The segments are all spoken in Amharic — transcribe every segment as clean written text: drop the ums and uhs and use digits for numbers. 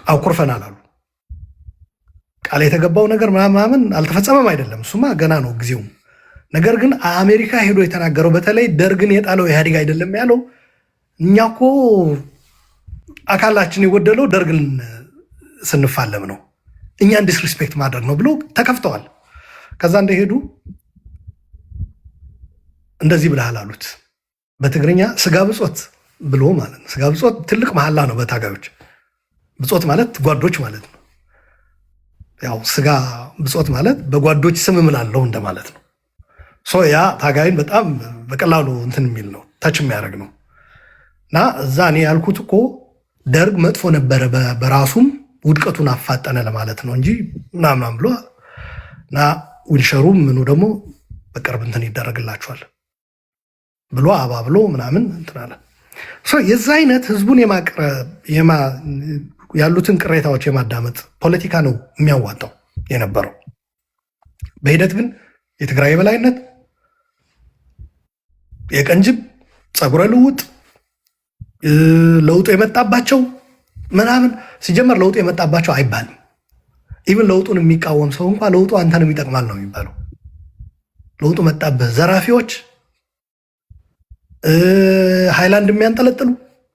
አኩርፈናል አሉ። ቃል የተገባው ነገር ምናምን አልተፈጸመም አይደለም፣ እሱማ ገና ነው ጊዜው። ነገር ግን አሜሪካ ሄዶ የተናገረው በተለይ ደርግን የጣለው ኢህአዴግ አይደለም ያለው፣ እኛ እኮ አካላችን የጎደለው ደርግን ስንፋለም ነው፣ እኛን ዲስሪስፔክት ማድረግ ነው ብሎ ተከፍተዋል። ከዛ እንደሄዱ እንደዚህ ብለሃል አሉት በትግርኛ ስጋ ብጾት ብሎ ማለት ነው። ስጋ ብጾት ትልቅ መሐላ ነው በታጋዮች። ብጾት ማለት ጓዶች ማለት ነው። ያው ስጋ ብጾት ማለት በጓዶች ስም እምላለሁ እንደማለት ነው። ያ ታጋይን በጣም በቀላሉ እንትን የሚል ነው፣ ታች የሚያደርግ ነው። እና እዛ እኔ ያልኩት እኮ ደርግ መጥፎ ነበረ በራሱም ውድቀቱን አፋጠነ ለማለት ነው እንጂ ምናምናም ብሎ እና ዊልሸሩም ምኑ ደግሞ በቅርብ እንትን ይደረግላቸዋል ብሎ አባብሎ ምናምን እንትን አለ። የዛ አይነት ህዝቡን ያሉትን ቅሬታዎች የማዳመጥ ፖለቲካ ነው የሚያዋጣው የነበረው። በሂደት ግን የትግራይ የበላይነት፣ የቀንጅብ ፀጉረ ልውጥ፣ ለውጡ የመጣባቸው ምናምን ሲጀመር ለውጡ የመጣባቸው አይባልም። ኢቭን ለውጡን የሚቃወም ሰው እንኳ ለውጡ አንተንም ይጠቅማል ነው የሚባለው። ለውጡ መጣብህ ዘራፊዎች፣ ሃይላንድ የሚያንጠለጥሉ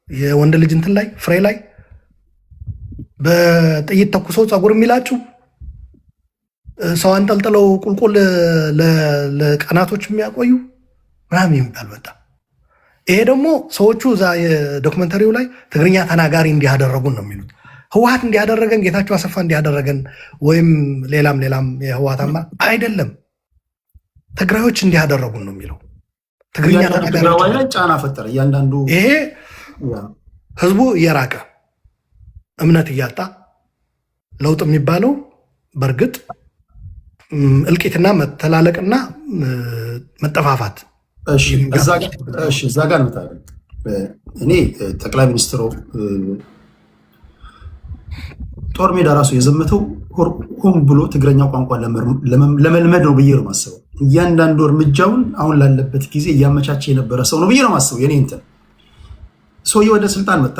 የወንድ ልጅ እንትን ላይ ፍሬ ላይ በጥይት ተኩሰው ፀጉር የሚላጩ ሰው አንጠልጥለው ቁልቁል ለቀናቶች የሚያቆዩ ምናምን የሚባል መጣ። ይሄ ደግሞ ሰዎቹ እዛ የዶክመንተሪው ላይ ትግርኛ ተናጋሪ እንዲያደረጉን ነው የሚሉት። ህወሓት እንዲያደረገን፣ ጌታቸው አሰፋ እንዲያደረገን ወይም ሌላም የህወሓት አማራ አይደለም፣ ትግራዮች እንዲያደረጉን ነው የሚለው። ትግርኛ ተናጋሪ ጫና ፈጠረ። እያንዳንዱ ይሄ ህዝቡ እየራቀ እምነት እያጣ ለውጥ የሚባለው በእርግጥ እልቂትና መተላለቅና መጠፋፋት እዛ ጋር ነው። እኔ ጠቅላይ ሚኒስትሩ ጦር ሜዳ ራሱ የዘመተው ሆን ብሎ ትግረኛ ቋንቋ ለመልመድ ነው ብዬ ነው ማስበው። እያንዳንዱ እርምጃውን አሁን ላለበት ጊዜ እያመቻቸ የነበረ ሰው ነው ብዬ ነው ማስበው። የኔ እንትን ሰውዬ ወደ ስልጣን መጣ።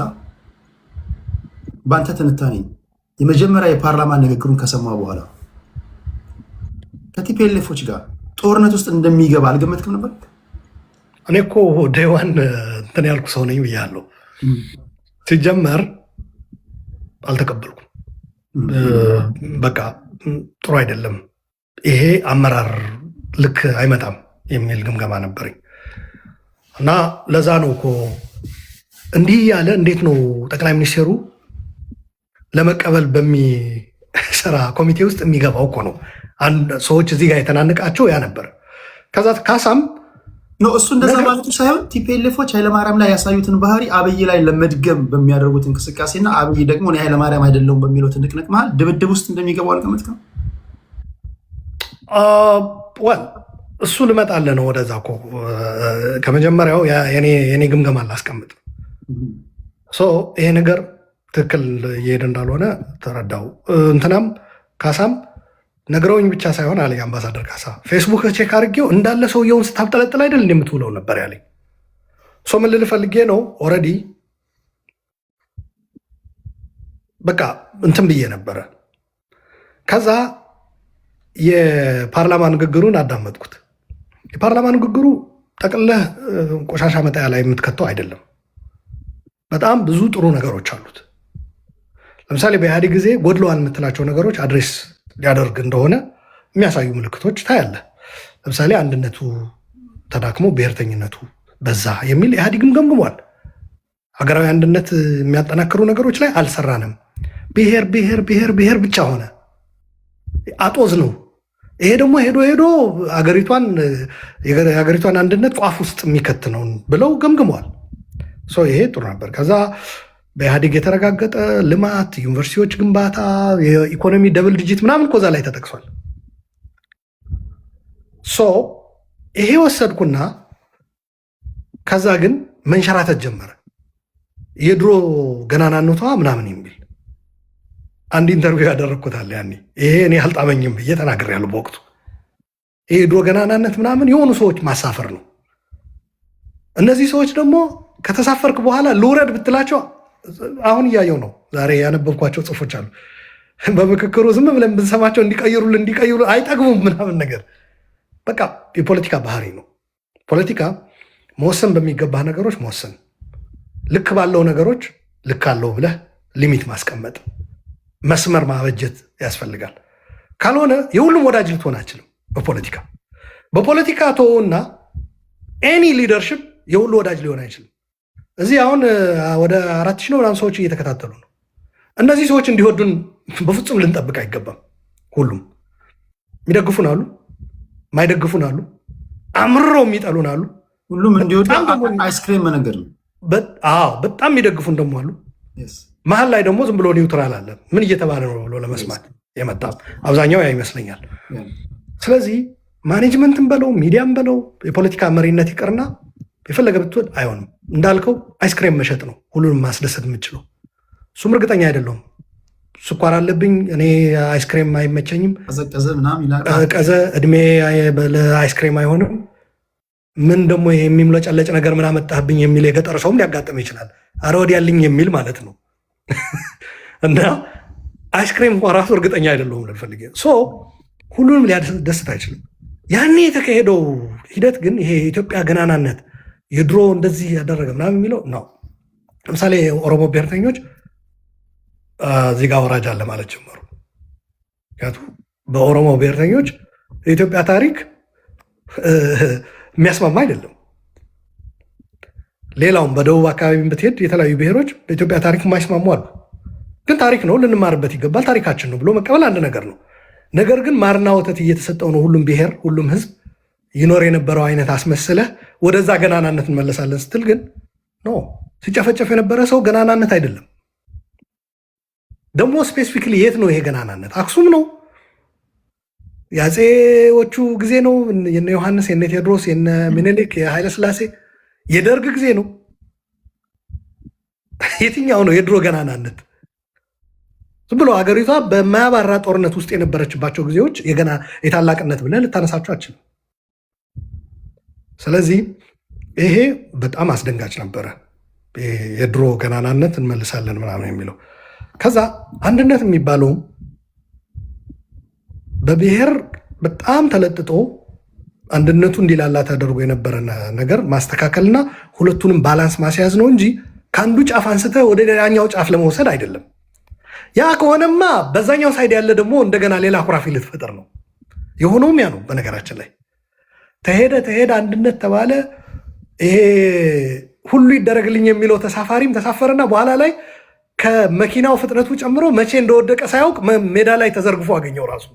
በአንተ ትንታኔ የመጀመሪያ የፓርላማ ንግግሩን ከሰማ በኋላ ከቲፒኤልኤፎች ጋር ጦርነት ውስጥ እንደሚገባ አልገመትክም ነበር? እኔ እኮ ዴዋን እንትን ያልኩ ሰው ነኝ ብያለሁ። ሲጀመር አልተቀበልኩም። በቃ ጥሩ አይደለም ይሄ አመራር ልክ አይመጣም የሚል ግምገማ ነበረኝ እና ለዛ ነው እኮ እንዲህ ያለ እንዴት ነው ጠቅላይ ሚኒስቴሩ ለመቀበል በሚሰራ ኮሚቴ ውስጥ የሚገባው እኮ ነው። ሰዎች እዚህ ጋር የተናንቃቸው ያ ነበር። ከዛ ካሳም እሱ እንደዛ ማለቱ ሳይሆን ቲፒኤልኤፎች ኃይለማርያም ላይ ያሳዩትን ባህሪ አብይ ላይ ለመድገም በሚያደርጉት እንቅስቃሴና አብይ ደግሞ እኔ ኃይለማርያም አይደለሁም በሚለው ትንቅንቅ መሀል ድብድብ ውስጥ እንደሚገቡ አልገመትክም? እሱ ልመጣልህ ነው ወደዛ እኮ ከመጀመሪያው የኔ ግምገማ ላስቀምጥ። ይሄ ነገር ትክክል እየሄደ እንዳልሆነ ተረዳው። እንትናም ካሳም ነግረውኝ ብቻ ሳይሆን አለኝ አምባሳደር ካሳ ፌስቡክ ቼክ አድርጌው እንዳለ ሰውየውን ስታብጠለጥል አይደል እንደምትውለው ነበር ያለኝ። ምን ልል ፈልጌ ነው ኦልሬዲ በቃ እንትን ብዬ ነበረ። ከዛ የፓርላማ ንግግሩን አዳመጥኩት። የፓርላማ ንግግሩ ጠቅልለህ ቆሻሻ መጣያ ላይ የምትከተው አይደለም። በጣም ብዙ ጥሩ ነገሮች አሉት። ለምሳሌ በኢህአዴግ ጊዜ ጎድለዋል የምትላቸው ነገሮች አድሬስ ሊያደርግ እንደሆነ የሚያሳዩ ምልክቶች ታያለህ። ለምሳሌ አንድነቱ ተዳክሞ ብሔርተኝነቱ በዛ የሚል ኢህአዴግም ገምግሟል። ሀገራዊ አንድነት የሚያጠናክሩ ነገሮች ላይ አልሰራንም። ብሔር ብሔር ብሔር ብሔር ብቻ ሆነ፣ አጦዝ ነው። ይሄ ደግሞ ሄዶ የሀገሪቷን አንድነት ቋፍ ውስጥ የሚከት ነው ብለው ገምግሟል። ይሄ ጥሩ ነበር። ከዛ በኢህአዴግ የተረጋገጠ ልማት፣ ዩኒቨርሲቲዎች ግንባታ፣ የኢኮኖሚ ደብል ዲጂት ምናምን እኮ እዛ ላይ ተጠቅሷል። ይሄ ወሰድኩና ከዛ ግን መንሸራተት ጀመረ። የድሮ ገናናነቷ ምናምን የሚል አንድ ኢንተርቪው ያደረግኩታል ያኔ። ይሄ እኔ አልጣመኝም ብዬ ተናግሬያለሁ በወቅቱ። ይሄ የድሮ ገናናነት ምናምን የሆኑ ሰዎች ማሳፈር ነው። እነዚህ ሰዎች ደግሞ ከተሳፈርክ በኋላ ልውረድ ብትላቸው አሁን እያየው ነው። ዛሬ ያነበብኳቸው ጽሑፎች አሉ። በምክክሩ ዝም ብለን ብንሰማቸው እንዲቀይሩ አይጠግቡም ምናምን ነገር። በቃ የፖለቲካ ባህሪ ነው። ፖለቲካ መወሰን በሚገባ ነገሮች መወሰን፣ ልክ ባለው ነገሮች ልክ አለው ብለህ ሊሚት ማስቀመጥ፣ መስመር ማበጀት ያስፈልጋል። ካልሆነ የሁሉም ወዳጅ ልትሆን አችልም። በፖለቲካ ተወውና ኤኒ ሊደርሽፕ የሁሉ ወዳጅ ሊሆን አይችልም። እዚህ አሁን ወደ 4,000 ነው ምናምን ሰዎች እየተከታተሉ ነው። እነዚህ ሰዎች እንዲወዱን በፍጹም ልንጠብቅ አይገባም። ሁሉም የሚደግፉን አሉ፣ ማይደግፉን አሉ፣ አምርረው የሚጠሉን አሉ። ሁሉም እንዲወዱ አይስክሬም መነገር ነው። በጣም የሚደግፉን ደግሞ አሉ። መሀል ላይ ደግሞ ዝም ብሎ ኒውትራል አለ። ምን እየተባለ ነው ብሎ ለመስማት የመጣ አብዛኛው ያ ይመስለኛል። ስለዚህ ማኔጅመንትን በለው ሚዲያም በለው የፖለቲካ መሪነት ይቅርና የፈለገ ብትወድ አይሆንም። እንዳልከው አይስክሬም መሸጥ ነው ሁሉንም ማስደሰት የምችለው። እሱም እርግጠኛ አይደለሁም። ስኳር አለብኝ እኔ አይስክሬም አይመቸኝም፣ ቀዘ እድሜ ለአይስክሬም አይሆንም፣ ምን ደግሞ የሚምለጨለጭ ነገር ምን አመጣህብኝ የሚል የገጠር ሰውም ሊያጋጥም ይችላል። አረ ወዲያልኝ የሚል ማለት ነው። እና አይስክሬም እንኳን ራሱ እርግጠኛ አይደለሁም ልፈልግ ሁሉንም ሊያስደስት አይችልም። ያኔ የተካሄደው ሂደት ግን ይሄ የኢትዮጵያ ገናናነት የድሮ እንደዚህ ያደረገ ምናምን የሚለው ነው። ለምሳሌ የኦሮሞ ብሔርተኞች እዚህ ጋ ወራጅ አለ ማለት ጀመሩ። ምክንያቱም በኦሮሞ ብሔርተኞች የኢትዮጵያ ታሪክ የሚያስማማ አይደለም። ሌላውም በደቡብ አካባቢ ብትሄድ የተለያዩ ብሔሮች በኢትዮጵያ ታሪክ የማይስማሙ አሉ። ግን ታሪክ ነው ልንማርበት ይገባል፣ ታሪካችን ነው ብሎ መቀበል አንድ ነገር ነው። ነገር ግን ማርና ወተት እየተሰጠው ነው ሁሉም ብሔር ሁሉም ህዝብ ይኖር የነበረው አይነት አስመስለህ ወደዛ ገናናነት እንመለሳለን ስትል ግን ኖ ሲጨፈጨፍ የነበረ ሰው ገናናነት አይደለም። ደግሞ ስፔሲፊክሊ የት ነው ይሄ ገናናነት? አክሱም ነው? የአፄዎቹ ጊዜ ነው? የነ ዮሐንስ የነ ቴዎድሮስ የነ ምኒልክ የኃይለ ሥላሴ የደርግ ጊዜ ነው? የትኛው ነው የድሮ ገናናነት? ዝም ብሎ ሀገሪቷ በማያባራ ጦርነት ውስጥ የነበረችባቸው ጊዜዎች የታላቅነት ብለህ ልታነሳቸው አችልም። ስለዚህ ይሄ በጣም አስደንጋጭ ነበረ። የድሮ ገናናነት እንመልሳለን ምናምን የሚለው ከዛ አንድነት የሚባለውም በብሔር በጣም ተለጥጦ አንድነቱ እንዲላላ ተደርጎ የነበረ ነገር ማስተካከልና ሁለቱንም ባላንስ ማስያዝ ነው እንጂ ከአንዱ ጫፍ አንስተህ ወደ ሌላኛው ጫፍ ለመውሰድ አይደለም። ያ ከሆነማ በዛኛው ሳይድ ያለ ደግሞ እንደገና ሌላ ኩራፊ ልትፈጠር ነው። የሆነውም ያ ነው። በነገራችን ላይ ተሄደ አንድነት ተባለ። ይሄ ሁሉ ይደረግልኝ የሚለው ተሳፋሪም ተሳፈረና በኋላ ላይ ከመኪናው ፍጥነቱ ጨምሮ መቼ እንደወደቀ ሳያውቅ ሜዳ ላይ ተዘርግፎ አገኘው ራሱ።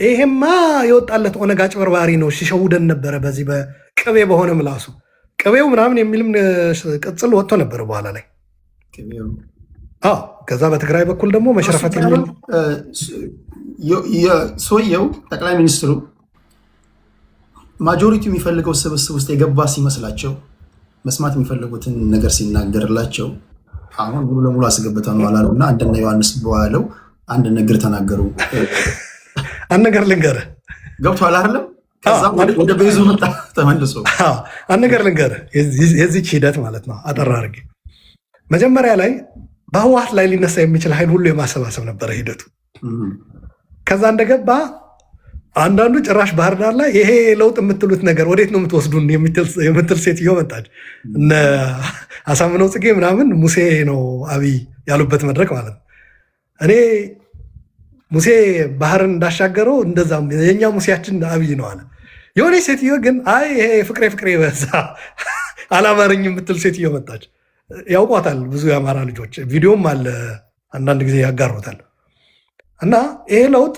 ይሄማ የወጣለት ኦነግ አጭበርባሪ ነው፣ ሲሸውደን ነበረ በዚህ በቅቤ በሆነ ምላሱ ቅቤው ምናምን የሚልም ቅጽል ወጥቶ ነበረ በኋላ ላይ። ከዛ በትግራይ በኩል ደግሞ መሸረፈት የሚል ሰውየው ጠቅላይ ሚኒስትሩ ማጆሪቲ የሚፈልገው ስብስብ ውስጥ የገባ ሲመስላቸው መስማት የሚፈልጉትን ነገር ሲናገርላቸው አሁን ሙሉ ለሙሉ አስገብተን ነው አላሉ እና አንድና ዮሐንስ በዋለው አንድ ነገር ተናገሩ። አንድ ነገር ልንገርህ፣ ገብቶሃል አይደለም? ከዛ ወደ ቤዙ መጣ ተመልሶ። አንድ ነገር ልንገርህ የዚች ሂደት ማለት ነው አጠራ አድርጌ። መጀመሪያ ላይ በህወሓት ላይ ሊነሳ የሚችል ኃይል ሁሉ የማሰባሰብ ነበረ ሂደቱ። ከዛ እንደገባ አንዳንዱ ጭራሽ ባህር ዳር ላይ ይሄ ለውጥ የምትሉት ነገር ወዴት ነው የምትወስዱን የምትል ሴትዮ መጣች። እነ አሳምነው ጽጌ ምናምን ሙሴ ነው አብይ ያሉበት መድረክ ማለት ነው። እኔ ሙሴ ባህርን እንዳሻገረው እንደዛም የኛ ሙሴያችን አብይ ነው አለ። የሆነ ሴትዮ ግን አይ ይሄ ፍቅሬ በዛ አላማረኝ የምትል ሴትዮ መጣች። ያውቋታል ብዙ የአማራ ልጆች፣ ቪዲዮም አለ አንዳንድ ጊዜ ያጋሩታል። እና ይሄ ለውጥ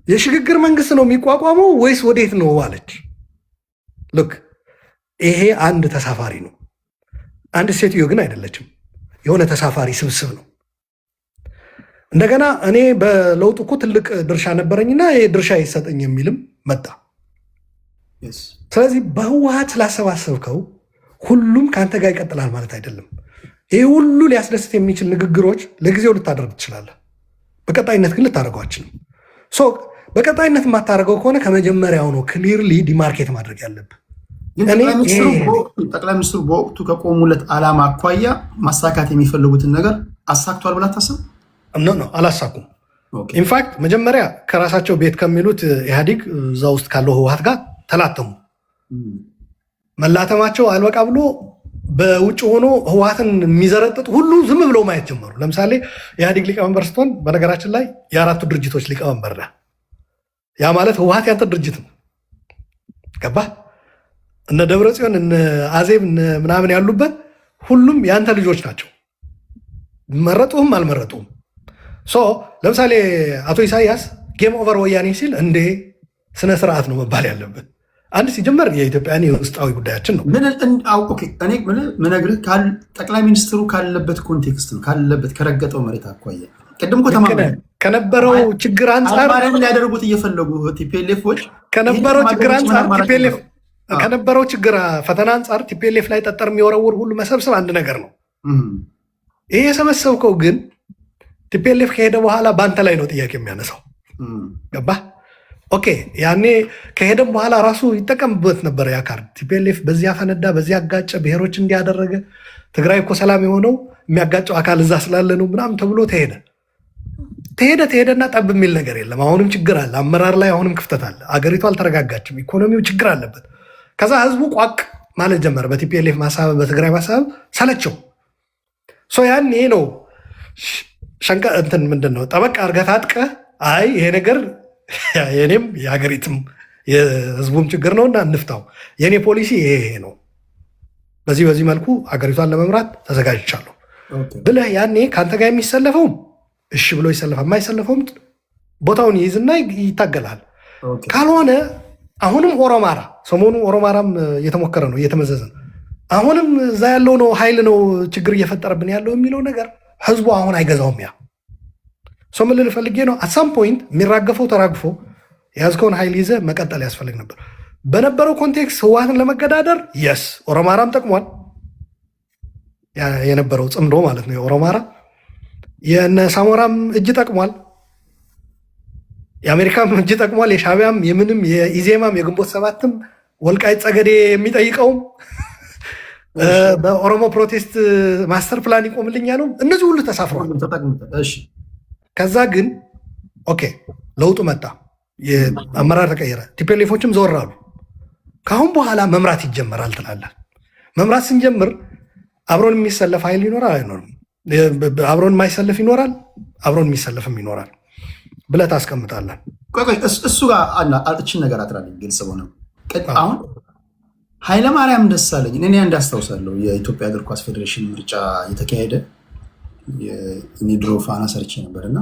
የሽግግር መንግስት ነው የሚቋቋመው ወይስ ወዴት ነው አለች። ልክ ይሄ አንድ ተሳፋሪ ነው፣ አንድ ሴትዮ ግን አይደለችም። የሆነ ተሳፋሪ ስብስብ ነው። እንደገና እኔ በለውጡ እኮ ትልቅ ድርሻ ነበረኝና ይሄ ድርሻ ይሰጠኝ የሚልም መጣ። ስለዚህ በህወሓት ስላሰባሰብከው ሁሉም ከአንተ ጋር ይቀጥላል ማለት አይደለም። ይህ ሁሉ ሊያስደስት የሚችል ንግግሮች ለጊዜው ልታደርግ ትችላለህ፣ በቀጣይነት ግን ልታደርገው አችልም። በቀጣይነት የማታደርገው ከሆነ ከመጀመሪያው ነው ክሊርሊ ዲማርኬት ማድረግ ያለብህ። ጠቅላይ ሚኒስትሩ በወቅቱ ከቆሙለት ዓላማ አኳያ ማሳካት የሚፈልጉትን ነገር አሳክቷል ብላ ታስብ? አላሳኩም። ኢንፋክት መጀመሪያ ከራሳቸው ቤት ከሚሉት ኢህአዴግ እዛ ውስጥ ካለው ህወሓት ጋር ተላተሙ። መላተማቸው አልበቃ ብሎ በውጭ ሆኖ ህወሓትን የሚዘረጥጥ ሁሉ ዝም ብለው ማየት ጀመሩ። ለምሳሌ ኢህአዴግ ሊቀመንበር ስትሆን በነገራችን ላይ የአራቱ ድርጅቶች ሊቀመንበር ነህ። ያ ማለት ህወሓት ያንተ ድርጅት ነው። ገባህ? እነ ደብረጽዮን እነ አዜብ ምናምን ያሉበት ሁሉም ያንተ ልጆች ናቸው። መረጡህም አልመረጡም። ለምሳሌ አቶ ኢሳያስ ጌም ኦቨር ወያኔ ሲል እንዴ ስነ ስርዓት ነው መባል ያለበት። አንድ ሲጀመር የኢትዮጵያን የውስጣዊ ጉዳያችን ነው። እኔ ምነግርህ ጠቅላይ ሚኒስትሩ ካለበት ኮንቴክስት ነው፣ ካለበት ከረገጠው መሬት አኳያ ቅድም ከነበረው ችግር አንጻር ሊያደርጉት እየፈለጉ ቲፒኤልኤፎች ከነበረው ችግር አንጻር ቲፒኤልኤፍ ከነበረው ችግር ፈተና አንጻር ቲፒኤልኤፍ ላይ ጠጠር የሚወረውር ሁሉ መሰብሰብ አንድ ነገር ነው። ይሄ የሰበሰብከው ግን ቲፒኤልኤፍ ከሄደ በኋላ በአንተ ላይ ነው ጥያቄ የሚያነሳው። ገባህ? ኦኬ ያኔ ከሄደም በኋላ ራሱ ይጠቀምበት ነበር ያ ካርድ። ቲፒኤልኤፍ በዚያ ፈነዳ፣ በዚያ አጋጨ፣ ብሔሮች እንዲያደረገ፣ ትግራይ እኮ ሰላም የሆነው የሚያጋጨው አካል እዛ ስላለ ነው ምናምን ተብሎ ተሄደና ጠብ የሚል ነገር የለም። አሁንም ችግር አለ፣ አመራር ላይ አሁንም ክፍተት አለ። አገሪቱ አልተረጋጋችም፣ ኢኮኖሚው ችግር አለበት። ከዛ ህዝቡ ቋቅ ማለት ጀመረ። በቲፒኤልኤፍ ማሳበብ፣ በትግራይ ማሳበብ ሰለቸው። ያኔ ነው ሸንቀ እንትን ምንድን ነው ጠበቅ አድርገህ ታጥቀህ አይ ይሄ ነገር የኔም የሀገሪትም የህዝቡም ችግር ነውና እንፍታው፣ የኔ ፖሊሲ ይሄ ነው፣ በዚህ መልኩ ሀገሪቷን ለመምራት ተዘጋጅቻለሁ ብለህ ያኔ ከአንተ ጋር የሚሰለፈውም እሺ ብሎ ይሰለፋል፣ የማይሰለፈውም ቦታውን ይይዝና ይታገላል። ካልሆነ አሁንም ኦሮማራ ሰሞኑ ኦሮማራም እየተሞከረ ነው፣ እየተመዘዘ ነው። አሁንም እዛ ያለው ነው ኃይል ነው ችግር እየፈጠረብን ያለው የሚለው ነገር ህዝቡ አሁን አይገዛውም። ያ ምን ልል ፈልጌ ነው፣ አሳም ፖይንት የሚራገፈው ተራግፎ የያዝከውን ኃይል ይዘህ መቀጠል ያስፈልግ ነበር። በነበረው ኮንቴክስት ህወሓትን ለመገዳደር የስ ኦሮማራም ጠቅሟል። የነበረው ጽምዶ ማለት ነው የኦሮማራ የነ ሳሞራም እጅ ጠቅሟል፣ የአሜሪካም እጅ ጠቅሟል፣ የሻቢያም የምንም የኢዜማም የግንቦት ሰባትም ወልቃይት ጸገዴ የሚጠይቀውም በኦሮሞ ፕሮቴስት ማስተር ፕላን ይቆምልኛ ነው። እነዚህ ሁሉ ተሳፍረዋል። ከዛ ግን ኦኬ ለውጡ መጣ፣ አመራር ተቀየረ፣ ቲፒኤልኤፎችም ዘወር አሉ። ከአሁን በኋላ መምራት ይጀመራል ትላለህ። መምራት ስንጀምር አብሮን የሚሰለፍ ኃይል ይኖራል አይኖርም፣ አብሮን የማይሰለፍ ይኖራል፣ አብሮን የሚሰለፍም ይኖራል ብለህ ታስቀምጣለህ። እሱ ጋር እችን ነገር አትራለኝ ግልጽ ሆነ። አሁን ኃይለማርያም ደሳለኝ እኔ እንዳስታውሳለሁ የኢትዮጵያ እግር ኳስ ፌዴሬሽን ምርጫ የተካሄደ የኒድሮ ፋና ሰርቼ ነበር እና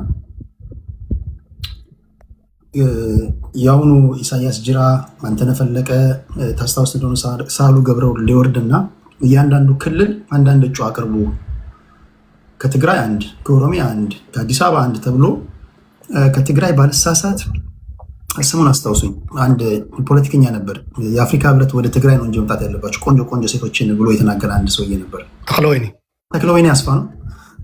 የአሁኑ ኢሳያስ ጅራ፣ አንተነህ ፈለቀ ታስታውስ እንደሆነ ሳህሉ ገብረው ሊወርድ እና እያንዳንዱ ክልል አንዳንድ እጩ አቅርቡ፣ ከትግራይ አንድ፣ ከኦሮሚያ አንድ፣ ከአዲስ አበባ አንድ ተብሎ ከትግራይ ባልሳሳት ስሙን አስታውሱኝ፣ አንድ ፖለቲከኛ ነበር። የአፍሪካ ህብረት ወደ ትግራይ ነው እንጂ መምጣት ያለባቸው ቆንጆ ቆንጆ ሴቶችን ብሎ የተናገረ አንድ ሰውዬ ነበር። ተክለወይኒ አስፋ ነው።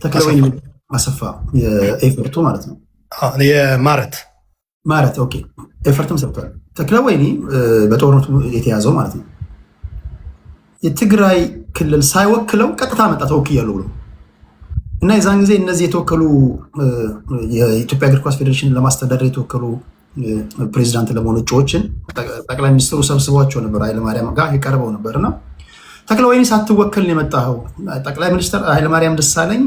ተክለወይኒ አሰፋ የኤፈርቱ ማለት ነው። ማረት ኦኬ፣ ኤፈርትም ሰርቷል። ተክለወይኒ በጦርነቱ የተያዘው ማለት ነው። የትግራይ ክልል ሳይወክለው ቀጥታ መጣ ተወክያለሁ ብሎ እና የዛን ጊዜ እነዚህ የተወከሉ የኢትዮጵያ እግር ኳስ ፌዴሬሽን ለማስተዳደር የተወከሉ ፕሬዚዳንት ለመሆኑ እጩዎችን ጠቅላይ ሚኒስትሩ ሰብስቧቸው ነበር። ኃይለማርያም ጋር የቀርበው ነበር እና ተክለወይኒ ሳትወከል የመጣኸው ጠቅላይ ሚኒስትር ኃይለማርያም ደሳለኝ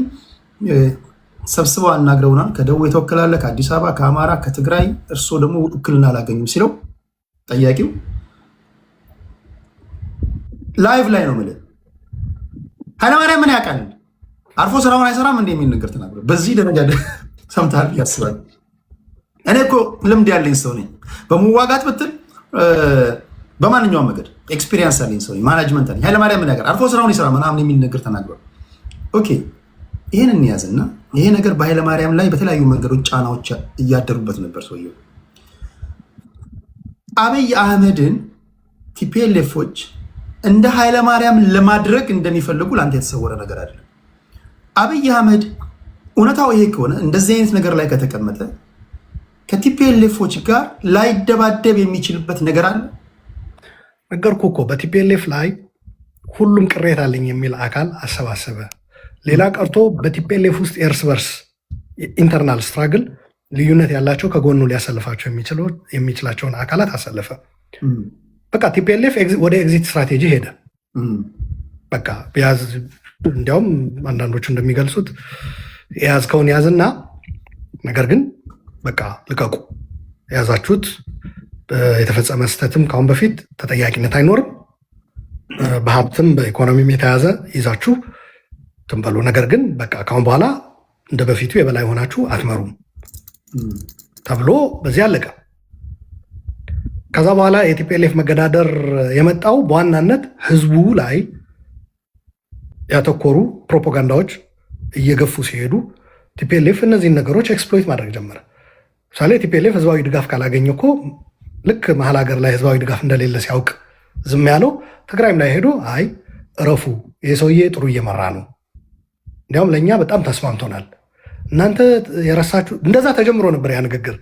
ሰብስበው አናግረውናል። ከደቡብ የተወከላለ፣ ከአዲስ አበባ፣ ከአማራ፣ ከትግራይ፣ እርስዎ ደግሞ ውክልና አላገኙም ሲለው ጠያቂው ላይቭ ላይ ነው የምልህ ኃይለማርያም ምን ያውቃል አርፎ ስራውን አይሰራም እንደ የሚል ነገር ተናግሮ በዚህ ደረጃ ሰምተሃል ያስባል። እኔ እኮ ልምድ ያለኝ ሰው ነኝ። በመዋጋት ብትል በማንኛውም መንገድ ኤክስፒሪየንስ ያለኝ ሰው ነኝ። ማናጅመንት አለኝ። ኃይለማርያም ምን ያውቃል አርፎ ስራውን ይሰራ ምናምን የሚል ነገር ተናግሯል። ኦኬ ይህን እንያዝና ይሄ ነገር በኃይለማርያም ላይ በተለያዩ መንገዶች ጫናዎች እያደሩበት ነበር ሰውየው። አብይ አህመድን ቲፒኤልኤፎች እንደ ኃይለማርያም ለማድረግ እንደሚፈልጉ ለአንተ የተሰወረ ነገር አይደለም። አብይ አህመድ እውነታው ይሄ ከሆነ እንደዚህ አይነት ነገር ላይ ከተቀመጠ ከቲፒኤልኤፎች ጋር ላይደባደብ የሚችልበት ነገር አለ። ነገርኩ እኮ በቲፒኤልኤፍ ላይ ሁሉም ቅሬታ አለኝ የሚል አካል አሰባሰበ። ሌላ ቀርቶ በቲፒኤልኤፍ ውስጥ የእርስ በርስ ኢንተርናል ስትራግል ልዩነት ያላቸው ከጎኑ ሊያሰልፋቸው የሚችላቸውን አካላት አሰለፈ። በቃ ቲፒኤልኤፍ ወደ ኤግዚት ስትራቴጂ ሄደ። በቃ ያዝ፣ እንዲያውም አንዳንዶቹ እንደሚገልጹት የያዝከውን ያዝና ነገር ግን በቃ ልቀቁ፣ የያዛችሁት የተፈጸመ ስህተትም ከአሁን በፊት ተጠያቂነት አይኖርም፣ በሀብትም በኢኮኖሚም የተያዘ ይዛችሁ ትንበሉ፣ ነገር ግን በቃ ከአሁን በኋላ እንደ በፊቱ የበላይ ሆናችሁ አትመሩም ተብሎ በዚህ አለቀ። ከዛ በኋላ የቲፒኤልኤፍ መገዳደር የመጣው በዋናነት ህዝቡ ላይ ያተኮሩ ፕሮፓጋንዳዎች እየገፉ ሲሄዱ ቲፒኤልኤፍ እነዚህን ነገሮች ኤክስፕሎይት ማድረግ ጀመረ። ምሳሌ ቲፒኤልኤፍ ህዝባዊ ድጋፍ ካላገኘ እኮ ልክ መሀል ሀገር ላይ ህዝባዊ ድጋፍ እንደሌለ ሲያውቅ ዝም ያለው ትግራይም ላይ ሄዶ አይ እረፉ፣ ይህ ሰውዬ ጥሩ እየመራ ነው፣ እንዲያውም ለእኛ በጣም ተስማምቶናል፣ እናንተ የረሳችሁ እንደዛ ተጀምሮ ነበር ያ ንግግር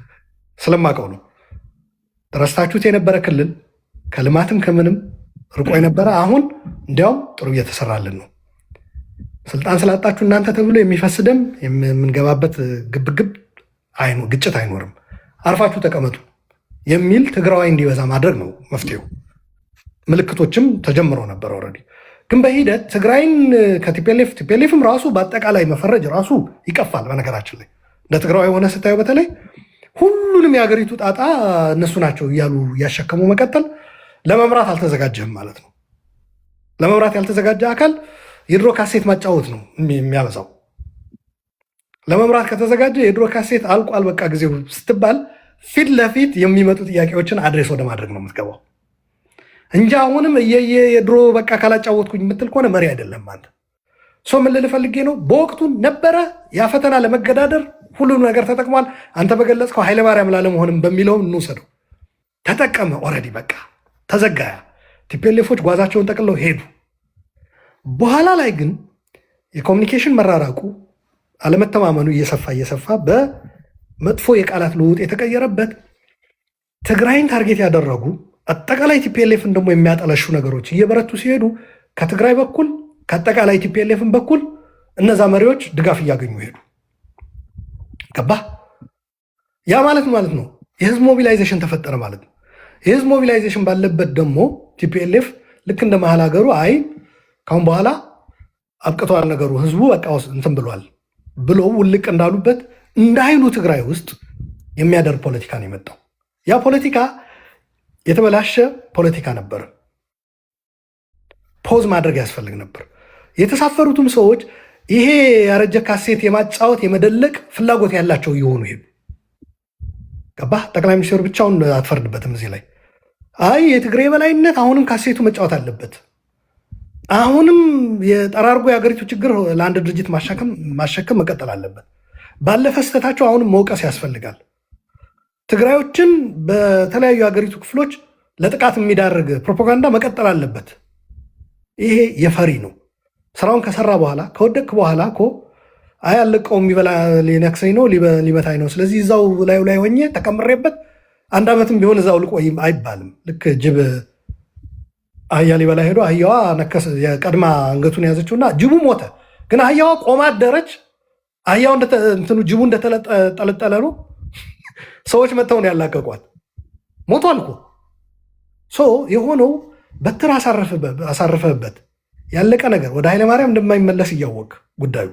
ስለማውቀው ነው። ረስታችሁት የነበረ ክልል ከልማትም ከምንም ርቆ የነበረ አሁን እንዲያውም ጥሩ እየተሰራልን ነው። ስልጣን ስላጣችሁ እናንተ ተብሎ የሚፈስ ደም የምንገባበት ግብግብ ግጭት አይኖርም፣ አርፋችሁ ተቀመጡ የሚል ትግራዋይ እንዲበዛ ማድረግ ነው መፍትሄው። ምልክቶችም ተጀምረው ነበር ኦልሬዲ። ግን በሂደት ትግራይን ከቲፒኤልኤፍም ራሱ በአጠቃላይ መፈረጅ ራሱ ይቀፋል። በነገራችን ላይ እንደ ትግራዋይ የሆነ ስታየው በተለይ ሁሉንም የሀገሪቱ ጣጣ እነሱ ናቸው እያሉ እያሸከሙ መቀጠል ለመምራት አልተዘጋጀህም ማለት ነው። ለመምራት ያልተዘጋጀ አካል የድሮ ካሴት ማጫወት ነው የሚያበዛው። ለመምራት ከተዘጋጀ የድሮ ካሴት አልቋል በቃ ጊዜው ስትባል ፊት ለፊት የሚመጡ ጥያቄዎችን አድሬስ ወደ ማድረግ ነው የምትገባው እንጂ አሁንም የድሮ በቃ ካላጫወትኩኝ የምትል ከሆነ መሪ አይደለም አንተ። ሰው ምን ልል ፈልጌ ነው፣ በወቅቱ ነበረ ያ ፈተና ለመገዳደር ሁሉም ነገር ተጠቅሟል። አንተ በገለጽከው ኃይለማርያም ላለመሆንም በሚለው እንውሰደው፣ ተጠቀመ። ኦልሬዲ በቃ ተዘጋያ። ቲፒኤልኤፎች ጓዛቸውን ጠቅለው ሄዱ። በኋላ ላይ ግን የኮሚኒኬሽን መራራቁ አለመተማመኑ እየሰፋ በመጥፎ የቃላት ልውውጥ የተቀየረበት ትግራይን ታርጌት ያደረጉ አጠቃላይ ቲፒኤልኤፍን ደግሞ የሚያጠለሹ ነገሮች እየበረቱ ሲሄዱ ከትግራይ በኩል ከአጠቃላይ ቲፒኤልኤፍን በኩል እነዛ መሪዎች ድጋፍ እያገኙ ሄዱ። ገባ? ያ ማለት ነው የህዝብ ሞቢላይዜሽን ተፈጠረ ማለት ነው። የህዝብ ሞቢላይዜሽን ባለበት ደግሞ ቲፒኤልኤፍ ልክ እንደ መሀል ሀገሩ አይ ካሁን በኋላ አብቅተዋል ነገሩ፣ ህዝቡ በቃ እንትን ብሏል ብሎ ውልቅ እንዳሉበት እንደ ኃይሉ ትግራይ ውስጥ የሚያደርግ ፖለቲካ ነው የመጣው። ያ ፖለቲካ የተበላሸ ፖለቲካ ነበር። ፖዝ ማድረግ ያስፈልግ ነበር። የተሳፈሩትም ሰዎች ይሄ ያረጀ ካሴት የማጫወት የመደለቅ ፍላጎት ያላቸው እየሆኑ ሄዱ። ገባህ? ጠቅላይ ሚኒስትሩ ብቻውን አትፈርድበትም እዚህ ላይ። አይ የትግራይ በላይነት አሁንም ካሴቱ መጫወት አለበት፣ አሁንም የጠራርጎ የሀገሪቱ ችግር ለአንድ ድርጅት ማሸከም መቀጠል አለበት። ባለፈ ስህተታቸው አሁንም መውቀስ ያስፈልጋል። ትግራዮችን በተለያዩ የሀገሪቱ ክፍሎች ለጥቃት የሚዳርግ ፕሮፓጋንዳ መቀጠል አለበት። ይሄ የፈሪ ነው። ስራውን ከሰራ በኋላ ከወደቅ በኋላ እኮ አይ አለቀው የሚበላ ሊነክሰኝ ነው ሊመታኝ ነው፣ ስለዚህ እዛው ላዩ ላይ ሆኜ ተቀምሬበት አንድ ዓመትም ቢሆን እዛው ልቆይም አይባልም። ልክ ጅብ አህያ ሊበላ ሄዶ አህያዋ ነከሰ፣ ቀድማ አንገቱን ያዘችውና ጅቡ ሞተ። ግን አህያዋ ቆማ አደረች። አህያው ጅቡ እንደተጠለጠለ ነው። ሰዎች መጥተው ነው ያላቀቋት። ሞቷል እኮ የሆነው በትር አሳርፈበት ያለቀ ነገር ወደ ኃይለማርያም እንደማይመለስ እያወቅ ጉዳዩ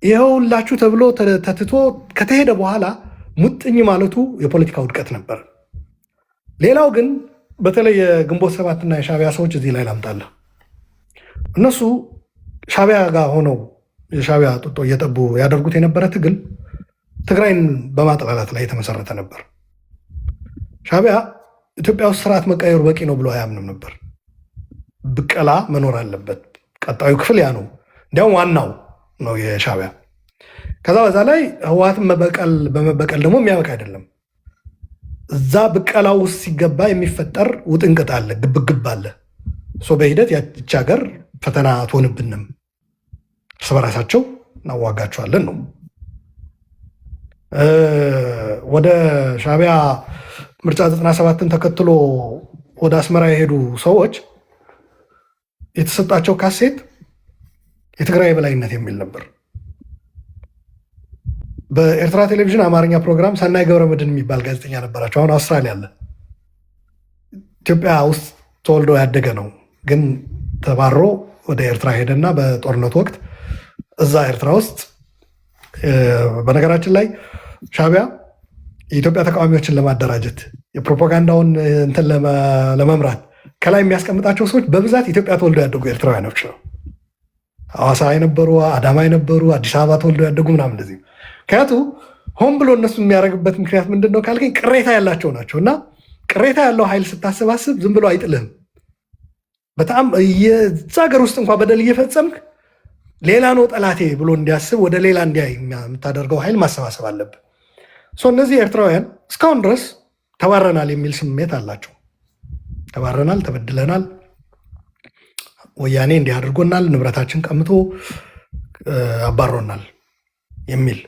ይኸውላችሁ ተብሎ ተትቶ ከተሄደ በኋላ ሙጥኝ ማለቱ የፖለቲካ ውድቀት ነበር። ሌላው ግን በተለይ የግንቦት ሰባትና የሻቢያ ሰዎች እዚህ ላይ ላምጣለሁ። እነሱ ሻቢያ ጋር ሆነው የሻቢያ ጡጦ እየጠቡ ያደርጉት የነበረ ትግል ትግራይን በማጥላላት ላይ የተመሰረተ ነበር። ሻቢያ ኢትዮጵያ ውስጥ ስርዓት መቀየሩ በቂ ነው ብሎ አያምንም ነበር። ብቀላ መኖር አለበት። ቀጣዩ ክፍል ያ ነው፣ እንዲያውም ዋናው ነው የሻቢያ። ከዛ በዛ ላይ ህወሓትን በመበቀል ደግሞ የሚያበቃ አይደለም። እዛ ብቀላው ውስጥ ሲገባ የሚፈጠር ውጥንቅጥ አለ፣ ግብግብ አለ። በሂደት ያች ሀገር ፈተና አትሆንብንም፣ እርስ በራሳቸው እናዋጋቸዋለን ነው። ወደ ሻቢያ ምርጫ 97ን ተከትሎ ወደ አስመራ የሄዱ ሰዎች የተሰጣቸው ካሴት የትግራይ የበላይነት የሚል ነበር። በኤርትራ ቴሌቪዥን አማርኛ ፕሮግራም ሰናይ ገብረመድህን የሚባል ጋዜጠኛ ነበራቸው። አሁን አውስትራሊያ አለ። ኢትዮጵያ ውስጥ ተወልዶ ያደገ ነው፣ ግን ተባሮ ወደ ኤርትራ ሄደና በጦርነቱ ወቅት እዛ ኤርትራ ውስጥ በነገራችን ላይ ሻዕቢያ የኢትዮጵያ ተቃዋሚዎችን ለማደራጀት የፕሮፓጋንዳውን እንትን ለመምራት ከላይ የሚያስቀምጣቸው ሰዎች በብዛት ኢትዮጵያ ተወልዶ ያደጉ ኤርትራውያኖች ነው። ሐዋሳ የነበሩ፣ አዳማ የነበሩ፣ አዲስ አበባ ተወልዶ ያደጉ ምናምን እንደዚህ። ምክንያቱ ሆን ብሎ እነሱ የሚያደርግበት ምክንያት ምንድን ነው ካልከኝ ቅሬታ ያላቸው ናቸው። እና ቅሬታ ያለው ኃይል ስታሰባስብ ዝም ብሎ አይጥልህም። በጣም የዛ ሀገር ውስጥ እንኳ በደል እየፈጸምክ ሌላ ነው ጠላቴ ብሎ እንዲያስብ ወደ ሌላ እንዲያይ የምታደርገው ኃይል ማሰባሰብ አለብህ። እነዚህ ኤርትራውያን እስካሁን ድረስ ተባረናል የሚል ስሜት አላቸው። ተባረናል፣ ተበድለናል፣ ወያኔ እንዲህ አድርጎናል፣ ንብረታችን ቀምቶ አባሮናል የሚል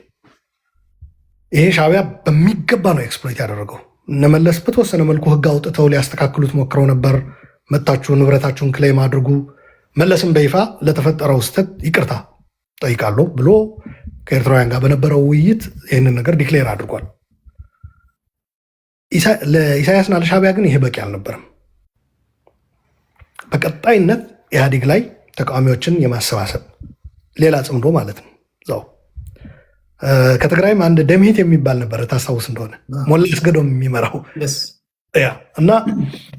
ይሄ ሻዕቢያ በሚገባ ነው ኤክስፕሎይት ያደረገው። እነመለስ በተወሰነ መልኩ ህግ አውጥተው ሊያስተካክሉት ሞክረው ነበር። መታችሁ ንብረታችሁን ክሌም አድርጉ። መለስም በይፋ ለተፈጠረው ስህተት ይቅርታ ጠይቃለሁ ብሎ ከኤርትራውያን ጋር በነበረው ውይይት ይህንን ነገር ዲክሌር አድርጓል። ለኢሳያስና ለሻዕቢያ ግን ይሄ በቂ አልነበረም። በቀጣይነት ኢህአዴግ ላይ ተቃዋሚዎችን የማሰባሰብ ሌላ ጽምዶ ማለት ነው። እዛው ከትግራይም አንድ ደምሂት የሚባል ነበር፣ ታስታውስ እንደሆነ ሞላ አስገዶም የሚመራው እና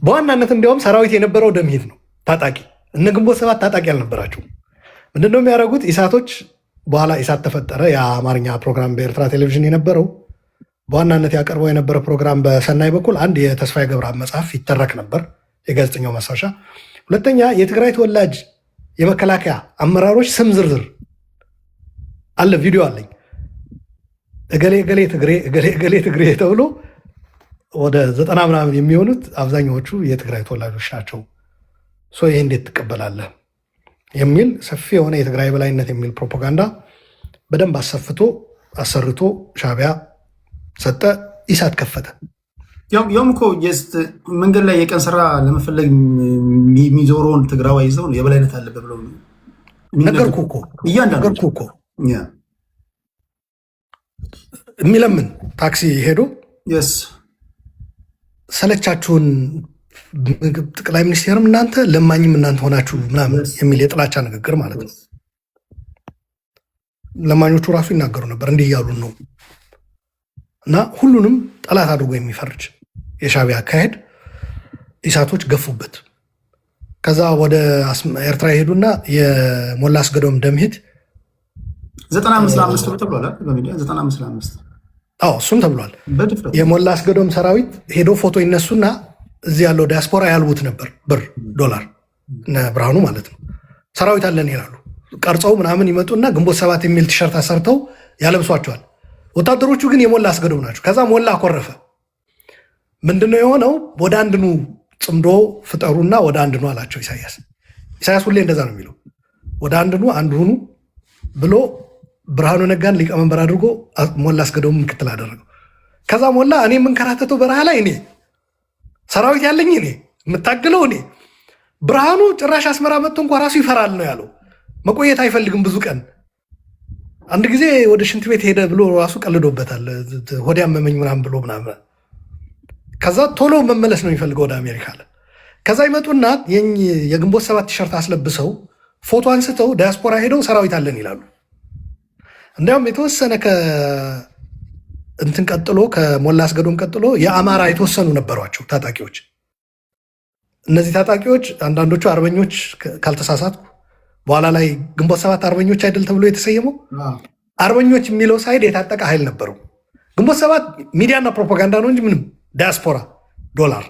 በዋናነት እንዲያውም ሰራዊት የነበረው ደምሂት ነው። ታጣቂ እነ ግንቦት ሰባት ታጣቂ አልነበራቸው። ምንድነው የሚያደርጉት? ኢሳቶች በኋላ ኢሳት ተፈጠረ። የአማርኛ ፕሮግራም በኤርትራ ቴሌቪዥን የነበረው በዋናነት ያቀርበው የነበረ ፕሮግራም በሰናይ በኩል አንድ የተስፋዬ ገብረአብ መጽሐፍ ይተረክ ነበር፣ የጋዜጠኛው ማስታወሻ። ሁለተኛ የትግራይ ተወላጅ የመከላከያ አመራሮች ስም ዝርዝር አለ፣ ቪዲዮ አለኝ። እገሌ እገሌ ትግሬ እገሌ እገሌ ትግሬ ተብሎ ወደ 90 ምናምን የሚሆኑት አብዛኛዎቹ የትግራይ ተወላጆች ናቸው። ይህ እንዴት ትቀበላለህ የሚል ሰፊ የሆነ የትግራይ በላይነት የሚል ፕሮፓጋንዳ በደንብ አሰፍቶ አሰርቶ ሻዕቢያ ሰጠ። ኢሳት ከፈተ። ያውም እኮ መንገድ ላይ የቀን ስራ ለመፈለግ የሚዞረውን ትግራዋይ ይዘው የበላይነት አለበት ብለው ነገርኩህ እኮ የሚለምን ታክሲ ሄዶ ሰለቻችሁን ጠቅላይ ሚኒስቴርም እናንተ ለማኝም እናንተ ሆናችሁ ምናምን የሚል የጥላቻ ንግግር ማለት ነው። ለማኞቹ ራሱ ይናገሩ ነበር እንዲህ እያሉን ነው። እና ሁሉንም ጠላት አድርጎ የሚፈርጅ የሻዕቢያ አካሄድ ኢሳቶች ገፉበት። ከዛ ወደ ኤርትራ የሄዱና የሞላ አስገዶም ደምሂት 95 ተብሏል። 95 እሱም ተብሏል። የሞላ አስገዶም ሰራዊት ሄዶ ፎቶ ይነሱና እዚህ ያለው ዲያስፖራ ያልቡት ነበር ብር ዶላር፣ እነ ብርሃኑ ማለት ነው። ሰራዊት አለን ይላሉ። ቀርጸው ምናምን ይመጡና ግንቦት ሰባት የሚል ቲሸርት አሰርተው ያለብሷቸዋል። ወታደሮቹ ግን የሞላ አስገዶም ናቸው። ከዛ ሞላ አኮረፈ። ምንድነው የሆነው? ወደ አንድኑ ጽምዶ ፍጠሩና ወደ አንድኑ አላቸው ኢሳያስ። ኢሳያስ ሁሌ እንደዛ ነው የሚለው፣ ወደ አንድኑ አንድ ሁኑ ብሎ ብርሃኑ ነጋን ሊቀመንበር አድርጎ ሞላ አስገዶም ምክትል አደረገው። ከዛ ሞላ እኔ የምንከራተተው በረሃ ላይ እኔ ሰራዊት ያለኝ እኔ የምታግለው እኔ፣ ብርሃኑ ጭራሽ አስመራ መጥቶ እንኳ ራሱ ይፈራል ነው ያለው። መቆየት አይፈልግም ብዙ ቀን። አንድ ጊዜ ወደ ሽንት ቤት ሄደ ብሎ ራሱ ቀልዶበታል። ሆድ ያመመኝ ምናምን ብሎ ምናምን። ከዛ ቶሎ መመለስ ነው የሚፈልገው ወደ አሜሪካ አለ። ከዛ ይመጡና የግንቦት ሰባት ቲሸርት አስለብሰው ፎቶ አንስተው ዲያስፖራ ሄደው ሰራዊት አለን ይላሉ። እንዲያውም የተወሰነ እንትን ቀጥሎ ከሞላ አስገዶም ቀጥሎ የአማራ የተወሰኑ ነበሯቸው ታጣቂዎች። እነዚህ ታጣቂዎች አንዳንዶቹ አርበኞች ካልተሳሳትኩ፣ በኋላ ላይ ግንቦት ሰባት አርበኞች አይደል ተብሎ የተሰየመው። አርበኞች የሚለው ሳይድ የታጠቀ ኃይል ነበረው። ግንቦት ሰባት ሚዲያና ፕሮፓጋንዳ ነው እንጂ ምንም ዲያስፖራ ዶላር።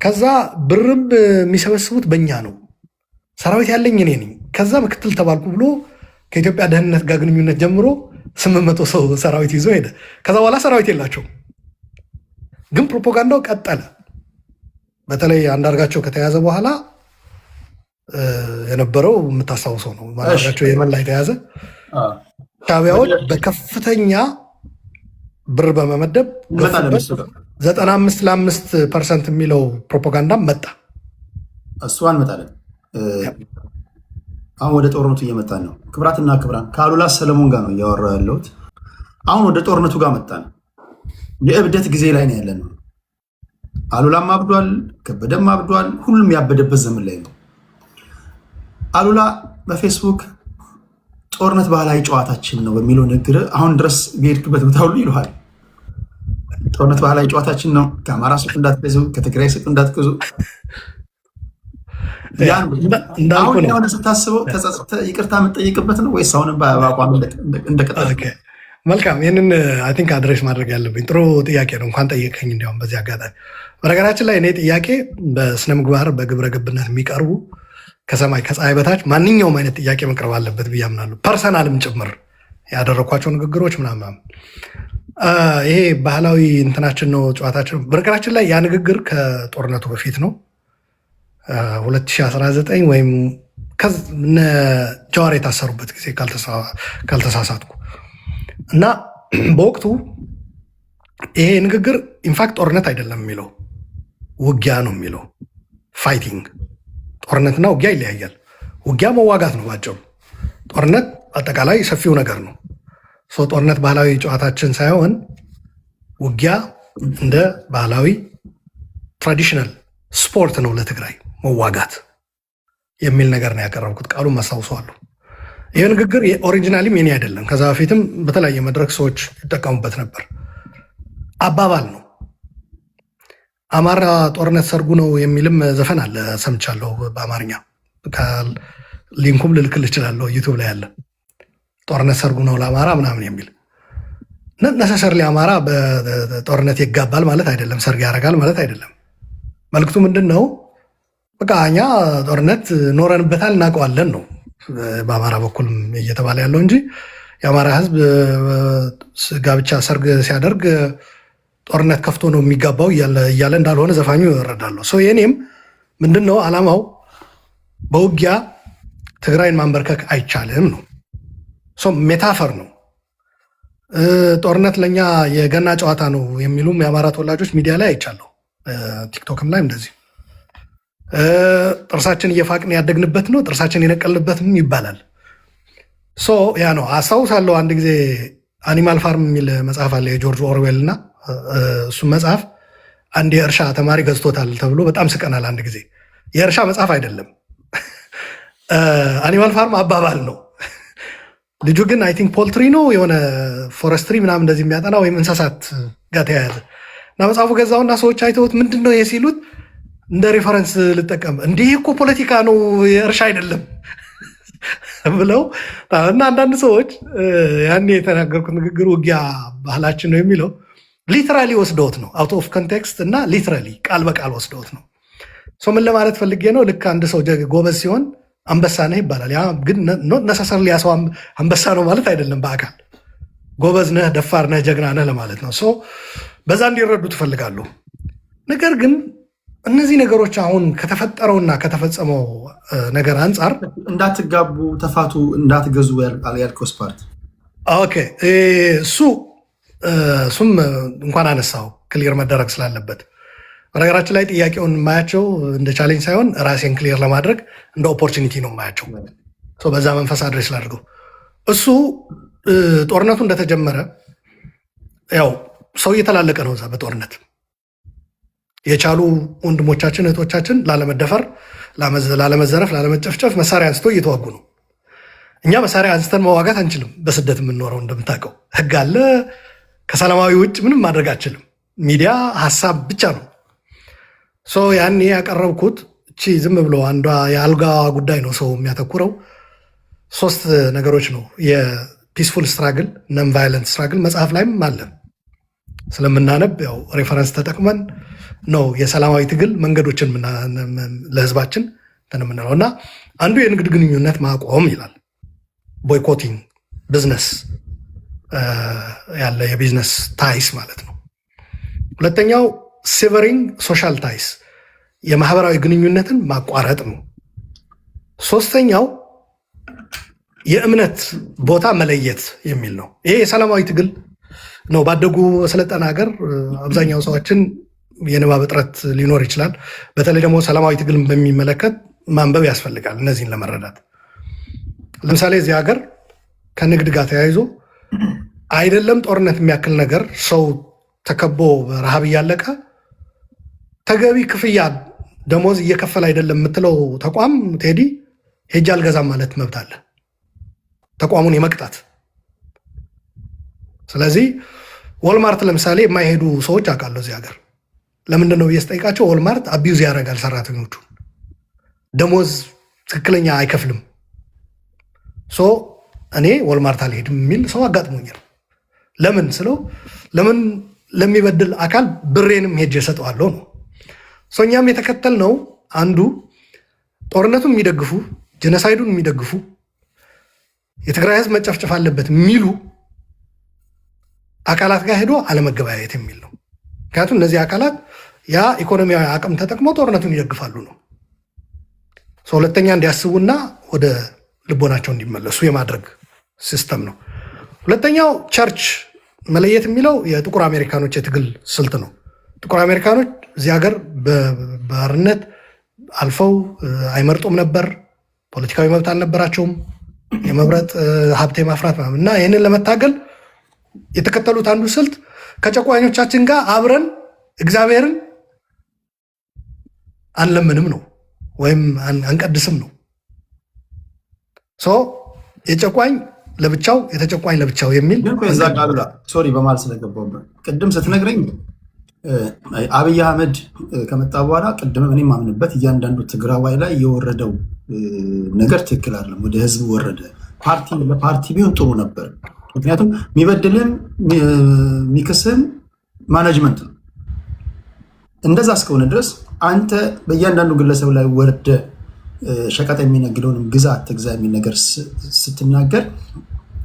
ከዛ ብርም የሚሰበስቡት በእኛ ነው፣ ሰራዊት ያለኝ እኔ ነኝ። ከዛ ምክትል ተባልኩ ብሎ ከኢትዮጵያ ደህንነት ጋር ግንኙነት ጀምሮ 800 ሰው ሰራዊት ይዞ ሄደ። ከዛ በኋላ ሰራዊት የላቸው፣ ግን ፕሮፓጋንዳው ቀጠለ። በተለይ አንዳርጋቸው ከተያዘ በኋላ የነበረው የምታስታውሰው ነው። አንዳርጋቸው የመን ላይ ተያዘ። ሻዕቢያዎች በከፍተኛ ብር በመመደብ 95% የሚለው ፕሮፓጋንዳም መጣ። እሱ አንመጣለን። አሁን ወደ ጦርነቱ እየመጣን ነው። ክብራትና ክብራን ከአሉላ ሰለሞን ጋር ነው እያወራ ያለሁት። አሁን ወደ ጦርነቱ ጋር መጣን። የእብደት ጊዜ ላይ ነው ያለን። አሉላም አብዷል፣ ከበደም አብዷል። ሁሉም ያበደበት ዘመን ላይ ነው። አሉላ በፌስቡክ ጦርነት ባህላዊ ጨዋታችን ነው በሚለው ንግግር አሁን ድረስ ብሄድክበት ቦታ ሁሉ ይልሃል። ጦርነት ባህላዊ ጨዋታችን ነው፣ ከአማራ ሱቅ እንዳትገዙ፣ ከትግራይ ሱቅ እንዳትገዙ። አሁን የሆነ ስታስበው ይቅርታ የምጠይቅበት ነው ወይስ አሁንም በአቋም እንደቀጠለ? መልካም፣ ይህንን አይ ቲንክ አድሬስ ማድረግ ያለብኝ ጥሩ ጥያቄ ነው። እንኳን ጠየቀኝ። እንዲያውም በዚህ አጋጣሚ በነገራችን ላይ እኔ ጥያቄ በስነ ምግባር በግብረ ገብነት የሚቀርቡ ከሰማይ ከፀሐይ በታች ማንኛውም አይነት ጥያቄ መቅረብ አለበት ብዬ አምናለሁ። ፐርሰናልም ጭምር ያደረኳቸው ንግግሮች ምናምን ይሄ ባህላዊ እንትናችን ነው ጨዋታችን። በነገራችን ላይ ያ ንግግር ከጦርነቱ በፊት ነው 2019 ወይም እነ ጀዋር የታሰሩበት ጊዜ ካልተሳሳትኩ እና በወቅቱ ይሄ ንግግር ኢንፋክት ጦርነት አይደለም የሚለው ውጊያ ነው የሚለው ፋይቲንግ። ጦርነትና ውጊያ ይለያያል። ውጊያ መዋጋት ነው ባጭሩ። ጦርነት አጠቃላይ ሰፊው ነገር ነው። ጦርነት ባህላዊ ጨዋታችን ሳይሆን ውጊያ እንደ ባህላዊ ትራዲሽናል ስፖርት ነው ለትግራይ መዋጋት የሚል ነገር ነው ያቀረብኩት። ቃሉን ማስታውሰዋለሁ። ይህ ንግግር ኦሪጂናሊም የኔ አይደለም። ከዛ በፊትም በተለያየ መድረክ ሰዎች ይጠቀሙበት ነበር። አባባል ነው። አማራ ጦርነት ሰርጉ ነው የሚልም ዘፈን አለ፣ ሰምቻለሁ በአማርኛ። ሊንኩም ልልክል እችላለሁ፣ ዩቱብ ላይ ያለ። ጦርነት ሰርጉ ነው ለአማራ ምናምን የሚል ነሰሰርሊ አማራ በጦርነት ይጋባል ማለት አይደለም፣ ሰርግ ያደርጋል ማለት አይደለም። መልክቱ ምንድን ነው? በቃ እኛ ጦርነት ኖረንበታል እናውቀዋለን ነው በአማራ በኩል እየተባለ ያለው እንጂ የአማራ ሕዝብ ጋብቻ ሰርግ ሲያደርግ ጦርነት ከፍቶ ነው የሚጋባው እያለ እንዳልሆነ ዘፋኙ ይረዳለሁ። የኔም ምንድን ነው ዓላማው? በውጊያ ትግራይን ማንበርከክ አይቻልም ነው። ሜታፈር ነው። ጦርነት ለእኛ የገና ጨዋታ ነው የሚሉም የአማራ ተወላጆች ሚዲያ ላይ አይቻለሁ፣ ቲክቶክም ላይ እንደዚህ። ጥርሳችን እየፋቅን ያደግንበት ነው፣ ጥርሳችን የነቀልንበትም ይባላል። ያ ነው። አስታውሳለሁ አንድ ጊዜ አኒማል ፋርም የሚል መጽሐፍ አለ የጆርጅ ኦርዌል እና እሱም መጽሐፍ አንድ የእርሻ ተማሪ ገዝቶታል ተብሎ በጣም ስቀናል። አንድ ጊዜ የእርሻ መጽሐፍ አይደለም አኒማል ፋርም አባባል ነው። ልጁ ግን አይ ቲንክ ፖልትሪ ነው የሆነ ፎረስትሪ ምናምን እንደዚህ የሚያጠና ወይም እንስሳት ጋር ተያያዘ እና መጽሐፉ ገዛውና ሰዎች አይተውት ምንድን ነው ይሄ ሲሉት እንደ ሬፈረንስ ልጠቀም እንዲህ እኮ ፖለቲካ ነው የእርሻ አይደለም ብለው እና አንዳንድ ሰዎች ያኔ የተናገርኩት ንግግር ውጊያ ባህላችን ነው የሚለው ሊትራሊ ወስደውት ነው፣ አውት ኦፍ ኮንቴክስት እና ሊትራሊ ቃል በቃል ወስደውት ነው። ምን ለማለት ፈልጌ ነው? ልክ አንድ ሰው ጎበዝ ሲሆን አንበሳ ነህ ይባላል። ያ ግን ኖት ነሰሰርሊ ያ ሰው አንበሳ ነው ማለት አይደለም። በአካል ጎበዝ ነህ፣ ደፋር ነህ፣ ጀግና ነህ ለማለት ነው። በዛ እንዲረዱ ትፈልጋለሁ። ነገር ግን እነዚህ ነገሮች አሁን ከተፈጠረውና ከተፈጸመው ነገር አንጻር እንዳትጋቡ፣ ተፋቱ፣ እንዳትገዙ ያልከው ስፓርት ኦኬ፣ እሱም እንኳን አነሳው ክሊር መደረግ ስላለበት። በነገራችን ላይ ጥያቄውን የማያቸው እንደ ቻሌንጅ ሳይሆን ራሴን ክሊር ለማድረግ እንደ ኦፖርቹኒቲ ነው የማያቸው። በዛ መንፈስ አድሬስ ላድርገው። እሱ ጦርነቱ እንደተጀመረ ያው ሰው እየተላለቀ ነው። እዛ በጦርነት የቻሉ ወንድሞቻችን እህቶቻችን ላለመደፈር፣ ላለመዘረፍ፣ ላለመጨፍጨፍ መሳሪያ አንስቶ እየተዋጉ ነው። እኛ መሳሪያ አንስተን መዋጋት አንችልም። በስደት የምንኖረው እንደምታውቀው ሕግ አለ። ከሰላማዊ ውጭ ምንም ማድረግ አንችልም። ሚዲያ ሀሳብ ብቻ ነው። ያኔ ያቀረብኩት እቺ ዝም ብሎ አንዷ የአልጋ ጉዳይ ነው ሰው የሚያተኩረው። 3 ነገሮች ነው። የፒስፉል ስትራግል፣ ነን ቫይለንት ስትራግል መጽሐፍ ላይም አለ ስለምናነብ ያው ሬፈረንስ ተጠቅመን ነው የሰላማዊ ትግል መንገዶችን ለህዝባችን የምንለው እና አንዱ የንግድ ግንኙነት ማቆም ይላል። ቦይኮቲንግ ቢዝነስ ያለ የቢዝነስ ታይስ ማለት ነው። ሁለተኛው ሴቨሪንግ ሶሻል ታይስ የማህበራዊ ግንኙነትን ማቋረጥ ነው። ሶስተኛው የእምነት ቦታ መለየት የሚል ነው። ይሄ የሰላማዊ ትግል ነው። ባደጉ ሰለጠነ ሀገር አብዛኛው ሰዎችን የንባብ እጥረት ሊኖር ይችላል። በተለይ ደግሞ ሰላማዊ ትግልን በሚመለከት ማንበብ ያስፈልጋል እነዚህን ለመረዳት። ለምሳሌ እዚህ ሀገር ከንግድ ጋር ተያይዞ አይደለም ጦርነት የሚያክል ነገር ሰው ተከቦ በረሃብ እያለቀ ተገቢ ክፍያ ደሞዝ እየከፈለ አይደለም የምትለው ተቋም ቴዲ ሄጄ አልገዛም ማለት መብት አለ፣ ተቋሙን የመቅጣት። ስለዚህ ወልማርት ለምሳሌ የማይሄዱ ሰዎች አውቃለሁ እዚህ ሀገር። ለምንድን ነው እየስጠይቃቸው? ወልማርት አቢዩዝ ያደርጋል ሰራተኞቹ፣ ደሞዝ ትክክለኛ አይከፍልም። እኔ ወልማርት አልሄድም የሚል ሰው አጋጥሞኛል። ለምን ስለው ለምን ለሚበድል አካል ብሬንም ሄጄ እሰጠዋለሁ ነው። እኛም የተከተልነው አንዱ ጦርነቱን የሚደግፉ ጀነሳይዱን የሚደግፉ የትግራይ ህዝብ መጨፍጨፍ አለበት የሚሉ አካላት ጋር ሄዶ አለመገበያየት የሚል ነው። ምክንያቱም እነዚህ አካላት ያ ኢኮኖሚያዊ አቅም ተጠቅመው ጦርነቱን ይደግፋሉ ነው። ሁለተኛ እንዲያስቡና ወደ ልቦናቸው እንዲመለሱ የማድረግ ሲስተም ነው። ሁለተኛው ቸርች መለየት የሚለው የጥቁር አሜሪካኖች የትግል ስልት ነው። ጥቁር አሜሪካኖች እዚህ ሀገር በባርነት አልፈው አይመርጡም ነበር። ፖለቲካዊ መብት አልነበራቸውም። የመምረጥ ሀብት የማፍራት እና ይህንን ለመታገል የተከተሉት አንዱ ስልት ከጨቋኞቻችን ጋር አብረን እግዚአብሔርን አንለምንም ነው ወይም አንቀድስም ነው። የጨቋኝ ለብቻው የተጨቋኝ ለብቻው የሚል ዛ ቃሉላ ሶሪ በማለት ስለገባው ቅድም ስትነግረኝ አብይ አህመድ ከመጣ በኋላ ቅድም እኔ ማምንበት እያንዳንዱ ትግራዋይ ላይ የወረደው ነገር ትክክል አይደለም። ወደ ህዝብ ወረደ። ለፓርቲ ቢሆን ጥሩ ነበር። ምክንያቱም የሚበድልም የሚክስም ማኔጅመንት ነው። እንደዛ እስከሆነ ድረስ አንተ በእያንዳንዱ ግለሰብ ላይ ወርደ ሸቀጥ የሚነግደውንም ግዛ አትግዛ የሚል ነገር ስትናገር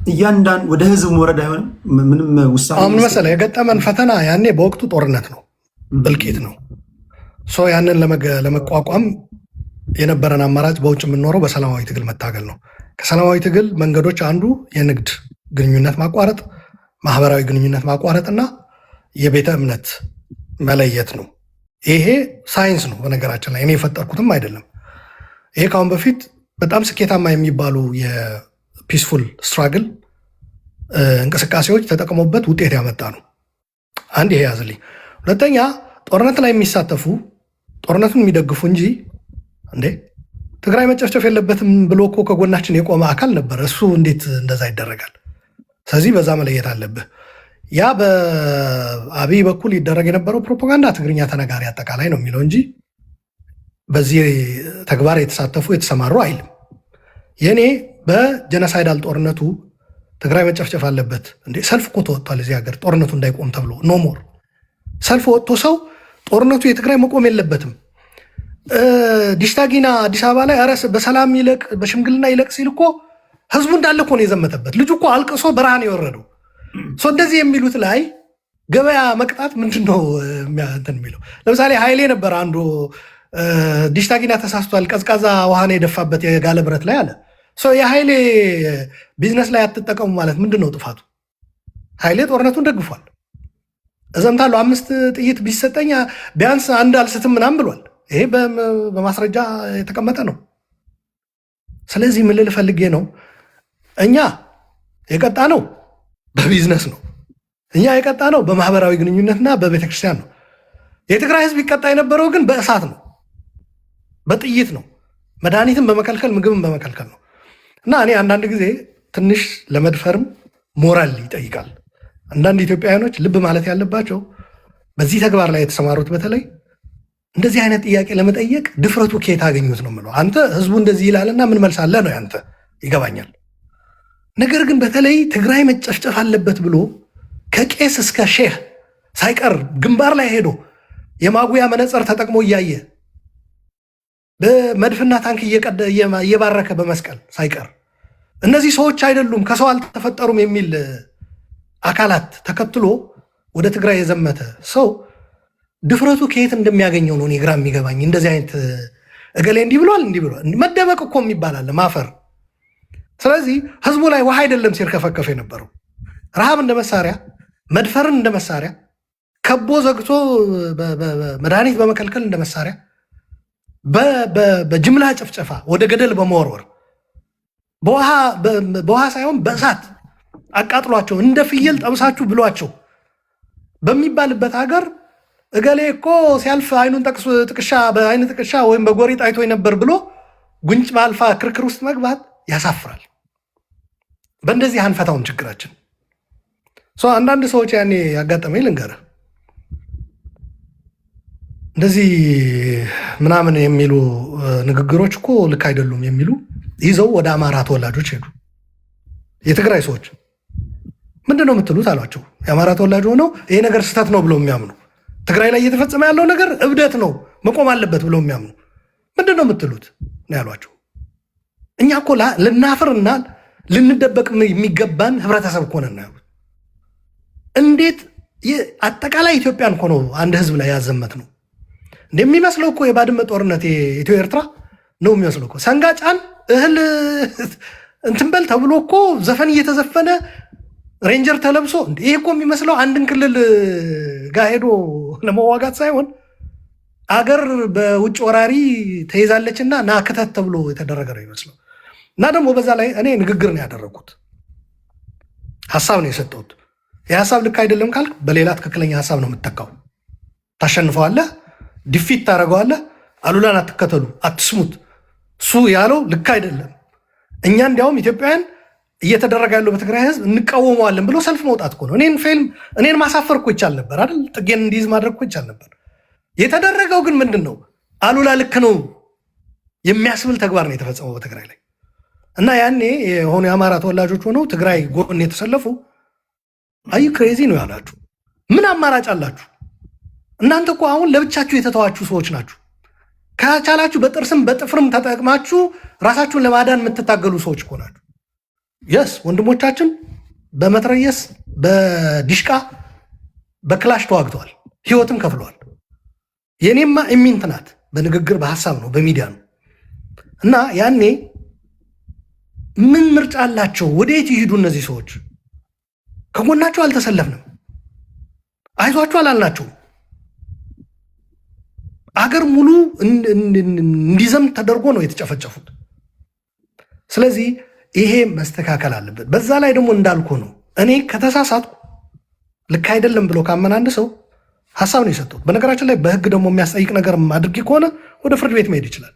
እያንዳንዱ ወደ ህዝብ መውረድ አይሆንም። ምንም ውሳኔ ምን መሰለህ የገጠመን ፈተና ያኔ በወቅቱ ጦርነት ነው፣ እልቂት ነው። ያንን ለመቋቋም የነበረን አማራጭ በውጭ የምንኖረው በሰላማዊ ትግል መታገል ነው። ከሰላማዊ ትግል መንገዶች አንዱ የንግድ ግንኙነት ማቋረጥ፣ ማህበራዊ ግንኙነት ማቋረጥ እና የቤተ እምነት መለየት ነው። ይሄ ሳይንስ ነው በነገራችን ላይ እኔ የፈጠርኩትም አይደለም። ይሄ ካሁን በፊት በጣም ስኬታማ የሚባሉ የፒስፉል ስትራግል እንቅስቃሴዎች ተጠቅሞበት ውጤት ያመጣ ነው። አንድ ይሄ ያዝልኝ። ሁለተኛ ጦርነት ላይ የሚሳተፉ ጦርነቱን የሚደግፉ እንጂ እንዴ ትግራይ መጨፍጨፍ የለበትም ብሎ እኮ ከጎናችን የቆመ አካል ነበር። እሱ እንዴት እንደዛ ይደረጋል? ስለዚህ በዛ መለየት አለብህ። ያ በአብይ በኩል ይደረግ የነበረው ፕሮፓጋንዳ ትግርኛ ተነጋሪ አጠቃላይ ነው የሚለው እንጂ በዚህ ተግባር የተሳተፉ የተሰማሩ አይልም። የኔ በጀነሳይዳል ጦርነቱ ትግራይ መጨፍጨፍ አለበት እንዴ ሰልፍ እኮ ተወጥቷል እዚህ ሀገር ጦርነቱ እንዳይቆም ተብሎ ኖ ሞር ሰልፍ ወጥቶ ሰው ጦርነቱ የትግራይ መቆም የለበትም ዲሽታጊና አዲስ አበባ ላይ ኧረ በሰላም ይለቅ በሽምግልና ይለቅ ሲል እኮ ህዝቡ እንዳለ እኮ ነው የዘመተበት። ልጁ እኮ አልቅሶ በረሃን የወረደው። እንደዚህ የሚሉት ላይ ገበያ መቅጣት ምንድን ነው እንትን የሚለው? ለምሳሌ ኃይሌ ነበር አንዱ ዲሽታጊና ተሳስቷል ቀዝቃዛ ውሃን የደፋበት የጋለ ብረት ላይ አለ። የኃይሌ ቢዝነስ ላይ አትጠቀሙ ማለት ምንድን ነው ጥፋቱ? ኃይሌ ጦርነቱን ደግፏል። እዘምታለሁ 5 ጥይት ቢሰጠኝ ቢያንስ አንድ አልስትም ምናምን ብሏል። ይሄ በማስረጃ የተቀመጠ ነው። ስለዚህ ምን ልል ፈልጌ ነው፣ እኛ የቀጣ ነው በቢዝነስ ነው። እኛ የቀጣ ነው በማህበራዊ ግንኙነትና በቤተክርስቲያን ነው። የትግራይ ህዝብ ይቀጣ የነበረው ግን በእሳት ነው፣ በጥይት ነው፣ መድኃኒትን በመከልከል ምግብን በመከልከል ነው። እና እኔ አንዳንድ ጊዜ ትንሽ ለመድፈርም ሞራል ይጠይቃል። አንዳንድ ኢትዮጵያውያኖች ልብ ማለት ያለባቸው በዚህ ተግባር ላይ የተሰማሩት በተለይ እንደዚህ አይነት ጥያቄ ለመጠየቅ ድፍረቱ ከየት አገኙት ነው የምለው። አንተ ህዝቡ እንደዚህ ይላልና ምን መልስ አለ ነው ያንተ፣ ይገባኛል። ነገር ግን በተለይ ትግራይ መጨፍጨፍ አለበት ብሎ ከቄስ እስከ ሼህ ሳይቀር ግንባር ላይ ሄዶ የማጉያ መነጽር ተጠቅሞ እያየ በመድፍና ታንክ እየባረከ በመስቀል ሳይቀር እነዚህ ሰዎች አይደሉም ከሰው አልተፈጠሩም የሚል አካላት ተከትሎ ወደ ትግራይ የዘመተ ሰው ድፍረቱ ከየት እንደሚያገኘው ነው እኔ ግራ የሚገባኝ። እንደዚህ አይነት እገሌ እንዲህ ብሏል እንዲህ ብሏል መደበቅ እኮ የሚባላለ ማፈር። ስለዚህ ህዝቡ ላይ ውሃ አይደለም ሲርከፈከፍ የነበረው ረሃብ እንደ መሳሪያ መድፈርን እንደ መሳሪያ፣ ከቦ ዘግቶ መድኃኒት በመከልከል እንደ መሳሪያ፣ በጅምላ ጭፍጨፋ ወደ ገደል በመወርወር በውሃ ሳይሆን በእሳት አቃጥሏቸው እንደ ፍየል ጠብሳችሁ ብሏቸው በሚባልበት ሀገር እገሌ እኮ ሲያልፍ አይኑን ጥቅሻ በአይን ጥቅሻ ወይም በጎሪጥ አይቶ ነበር ብሎ ጉንጭ ማልፋ ክርክር ውስጥ መግባት ያሳፍራል። በእንደዚህ አንፈታውን ችግራችን። አንዳንድ ሰዎች ያኔ ያጋጠመኝ ልንገርህ፣ እንደዚህ ምናምን የሚሉ ንግግሮች እኮ ልክ አይደሉም የሚሉ ይዘው ወደ አማራ ተወላጆች ሄዱ። የትግራይ ሰዎች ምንድን ነው የምትሉት አሏቸው። የአማራ ተወላጅ ሆነው ይሄ ነገር ስህተት ነው ብለው የሚያምኑ፣ ትግራይ ላይ እየተፈጸመ ያለው ነገር እብደት ነው መቆም አለበት ብለው የሚያምኑ ምንድን ነው የምትሉት ነው ያሏቸው። እኛ እኮ ልናፍርና ልንደበቅ የሚገባን ህብረተሰብ እኮ ነን ያሉት። እንዴት አጠቃላይ ኢትዮጵያን እኮ ነው አንድ ህዝብ ላይ ያዘመት ነው እንደሚመስለው እኮ የባድመ ጦርነት የኢትዮ ኤርትራ ነው የሚመስለው እኮ። ሰንጋጫን እህል እንትን በል ተብሎ እኮ ዘፈን እየተዘፈነ ሬንጀር ተለብሶ ይሄ እኮ የሚመስለው አንድን ክልል ጋር ሄዶ ለመዋጋት ሳይሆን አገር በውጭ ወራሪ ተይዛለችና ና ክተት ተብሎ የተደረገ ነው ይመስለው። እና ደግሞ በዛ ላይ እኔ ንግግር ነው ያደረግኩት፣ ሀሳብ ነው የሰጠሁት። የሀሳብ ልክ አይደለም ካልክ በሌላ ትክክለኛ ሀሳብ ነው የምትተካው። ታሸንፈዋለህ፣ ዲፊት ታደርገዋለህ። አሉላን አትከተሉ፣ አትስሙት፣ እሱ ያለው ልክ አይደለም፣ እኛ እንዲያውም ኢትዮጵያውያን እየተደረገ ያለው በትግራይ ህዝብ እንቃወመዋለን ብሎ ሰልፍ መውጣት እኮ ነው። እኔን ማሳፈር እኮ ይቻል ነበር አይደል? ጥጌን እንዲይዝ ማድረግ እኮ ይቻል ነበር። የተደረገው ግን ምንድን ነው? አሉላ ልክ ነው የሚያስብል ተግባር ነው የተፈጸመው በትግራይ ላይ። እና ያኔ የሆኑ የአማራ ተወላጆች ሆነው ትግራይ ጎን የተሰለፉ አይ ክሬዚ ነው ያላችሁ። ምን አማራጭ አላችሁ እናንተ? እኮ አሁን ለብቻችሁ የተተዋችሁ ሰዎች ናችሁ። ከቻላችሁ በጥርስም በጥፍርም ተጠቅማችሁ ራሳችሁን ለማዳን የምትታገሉ ሰዎች እኮ ናችሁ። የስ ወንድሞቻችን በመትረየስ በዲሽቃ በክላሽ ተዋግተዋል፣ ህይወትም ከፍለዋል። የኔማ ኢሚንት ናት። በንግግር በሀሳብ ነው በሚዲያ ነው። እና ያኔ ምን ምርጫ አላቸው? ወዴት ይሄዱ እነዚህ ሰዎች? ከጎናቸው አልተሰለፍንም፣ አይዟቸው አላልናቸውም። አገር ሙሉ እንዲዘምት ተደርጎ ነው የተጨፈጨፉት። ስለዚህ ይሄ መስተካከል አለበት። በዛ ላይ ደግሞ እንዳልኩ ነው፣ እኔ ከተሳሳትኩ ልክ አይደለም ብሎ ካመን አንድ ሰው ሀሳብ ነው የሰጠሁት። በነገራችን ላይ በህግ ደግሞ የሚያስጠይቅ ነገር አድርጌ ከሆነ ወደ ፍርድ ቤት መሄድ ይችላል።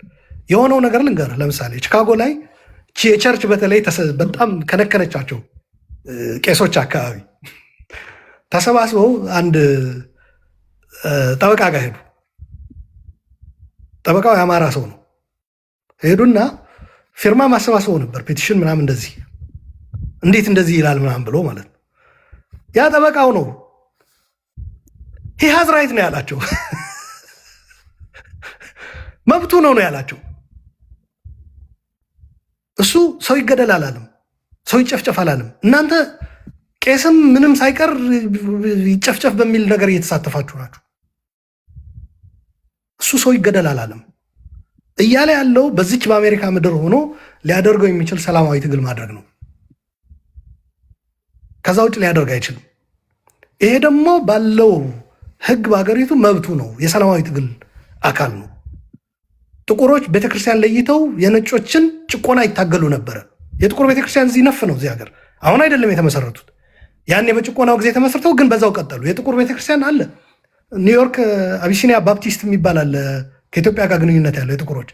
የሆነው ነገር ልንገርህ። ለምሳሌ ቺካጎ ላይ የቸርች በተለይ በጣም ከነከነቻቸው ቄሶች አካባቢ ተሰባስበው አንድ ጠበቃ ጋር ሄዱ። ጠበቃው የአማራ ሰው ነው። ሄዱና ፊርማ ማሰባሰቡ ነበር፣ ፔቲሽን ምናምን እንደዚህ እንዴት እንደዚህ ይላል ምናምን ብሎ ማለት ነው። ያ ጠበቃው ነው ሂሃዝ ራይት ነው ያላቸው። መብቱ ነው ያላቸው። እሱ ሰው ይገደል አላለም፣ ሰው ይጨፍጨፍ አላለም። እናንተ ቄስም ምንም ሳይቀር ይጨፍጨፍ በሚል ነገር እየተሳተፋችሁ ናችሁ። እሱ ሰው ይገደል አላለም። እያለ ያለው በዚች በአሜሪካ ምድር ሆኖ ሊያደርገው የሚችል ሰላማዊ ትግል ማድረግ ነው። ከዛ ውጭ ሊያደርግ አይችልም። ይሄ ደግሞ ባለው ህግ በሀገሪቱ መብቱ ነው፣ የሰላማዊ ትግል አካል ነው። ጥቁሮች ቤተክርስቲያን ለይተው የነጮችን ጭቆና ይታገሉ ነበረ። የጥቁር ቤተክርስቲያን እዚህ ነፍ ነው፣ እዚህ ሀገር አሁን አይደለም የተመሰረቱት። ያኔ በጭቆናው ጊዜ ተመስርተው ግን በዛው ቀጠሉ። የጥቁር ቤተክርስቲያን አለ። ኒውዮርክ አቢሲኒያ ባፕቲስት የሚባል አለ፣ ከኢትዮጵያ ጋር ግንኙነት ያለው የጥቁሮች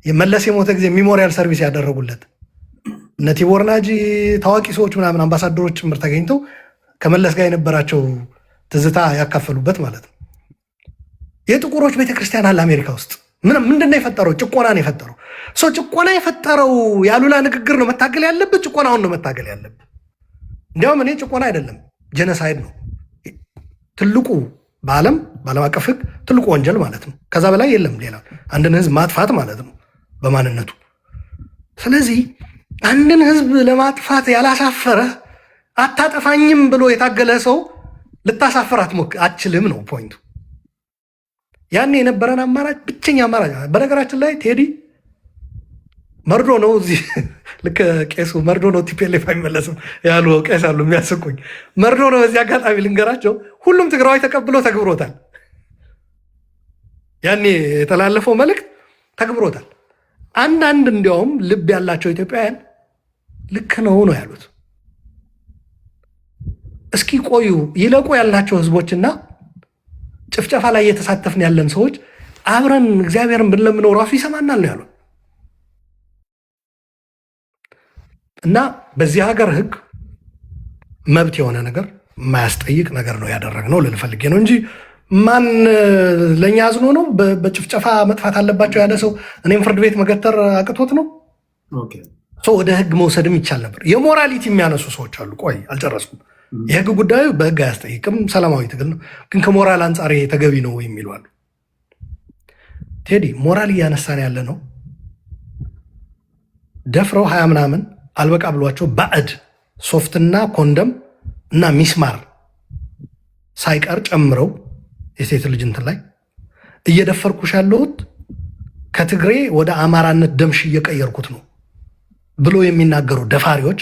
የመለስ የሞተ ጊዜ ሚሞሪያል ሰርቪስ ያደረጉለት እነ ቲቦር ናጂ ታዋቂ ሰዎች ምናምን አምባሳደሮች ጭምር ተገኝተው ከመለስ ጋር የነበራቸው ትዝታ ያካፈሉበት ማለት ነው። የጥቁሮች ቤተክርስቲያን አለ አሜሪካ ውስጥ። ምንድነው የፈጠረው? ጭቆና ነው የፈጠረው። ጭቆና የፈጠረው ያሉላ ንግግር ነው መታገል ያለበት፣ ጭቆናውን ነው መታገል ያለበት። እንዲያውም እኔ ጭቆና አይደለም ጀነሳይድ ነው ትልቁ በዓለም አቀፍ ህግ ትልቁ ወንጀል ማለት ነው። ከዛ በላይ የለም ሌላ። አንድን ህዝብ ማጥፋት ማለት ነው በማንነቱ። ስለዚህ አንድን ህዝብ ለማጥፋት ያላሳፈረ አታጠፋኝም ብሎ የታገለ ሰው ልታሳፍር አትችልም ነው ፖይንቱ። ያን የነበረን አማራጭ ብቸኛ አማራጭ። በነገራችን ላይ ቴዲ መርዶ ነው። እዚህ ልክ ቄሱ መርዶ ነው ቲፒኤልኤፍ አይመለስም ያሉ ቄስ አሉ የሚያስቁኝ። መርዶ ነው። በዚህ አጋጣሚ ልንገራቸው፣ ሁሉም ትግራዋይ ተቀብሎ ተግብሮታል። ያኔ የተላለፈው መልእክት ተግብሮታል። አንዳንድ እንዲያውም ልብ ያላቸው ኢትዮጵያውያን ልክ ነው ነው ያሉት። እስኪ ቆዩ ይለቁ ያልናቸው ህዝቦችና ጭፍጨፋ ላይ እየተሳተፍን ያለን ሰዎች አብረን እግዚአብሔርን ብንለምነው ራሱ ይሰማናል ነው ያሉት። እና በዚህ ሀገር ህግ መብት የሆነ ነገር የማያስጠይቅ ነገር ነው ያደረግነው ልል ፈልጌ ነው እንጂ ማን ለእኛ አዝኖ ነው በጭፍጨፋ መጥፋት አለባቸው ያለ ሰው እኔም ፍርድ ቤት መገተር አቅቶት ነው? ወደ ህግ መውሰድም ይቻል ነበር። የሞራሊቲ የሚያነሱ ሰዎች አሉ። ቆይ አልጨረስኩም። የህግ ጉዳዩ በህግ አያስጠይቅም፣ ሰላማዊ ትግል ነው። ግን ከሞራል አንጻር ይሄ ተገቢ ነው የሚሉ አሉ። ቴዲ ሞራል እያነሳን ያለ ነው። ደፍረው 20 ምናምን አልበቃ ብሏቸው ባዕድ ሶፍትና ኮንደም እና ሚስማር ሳይቀር ጨምረው የሴት ልጅ እንትን ላይ እየደፈርኩሽ ያለሁት ከትግሬ ወደ አማራነት ደምሽ እየቀየርኩት ነው ብሎ የሚናገሩ ደፋሪዎች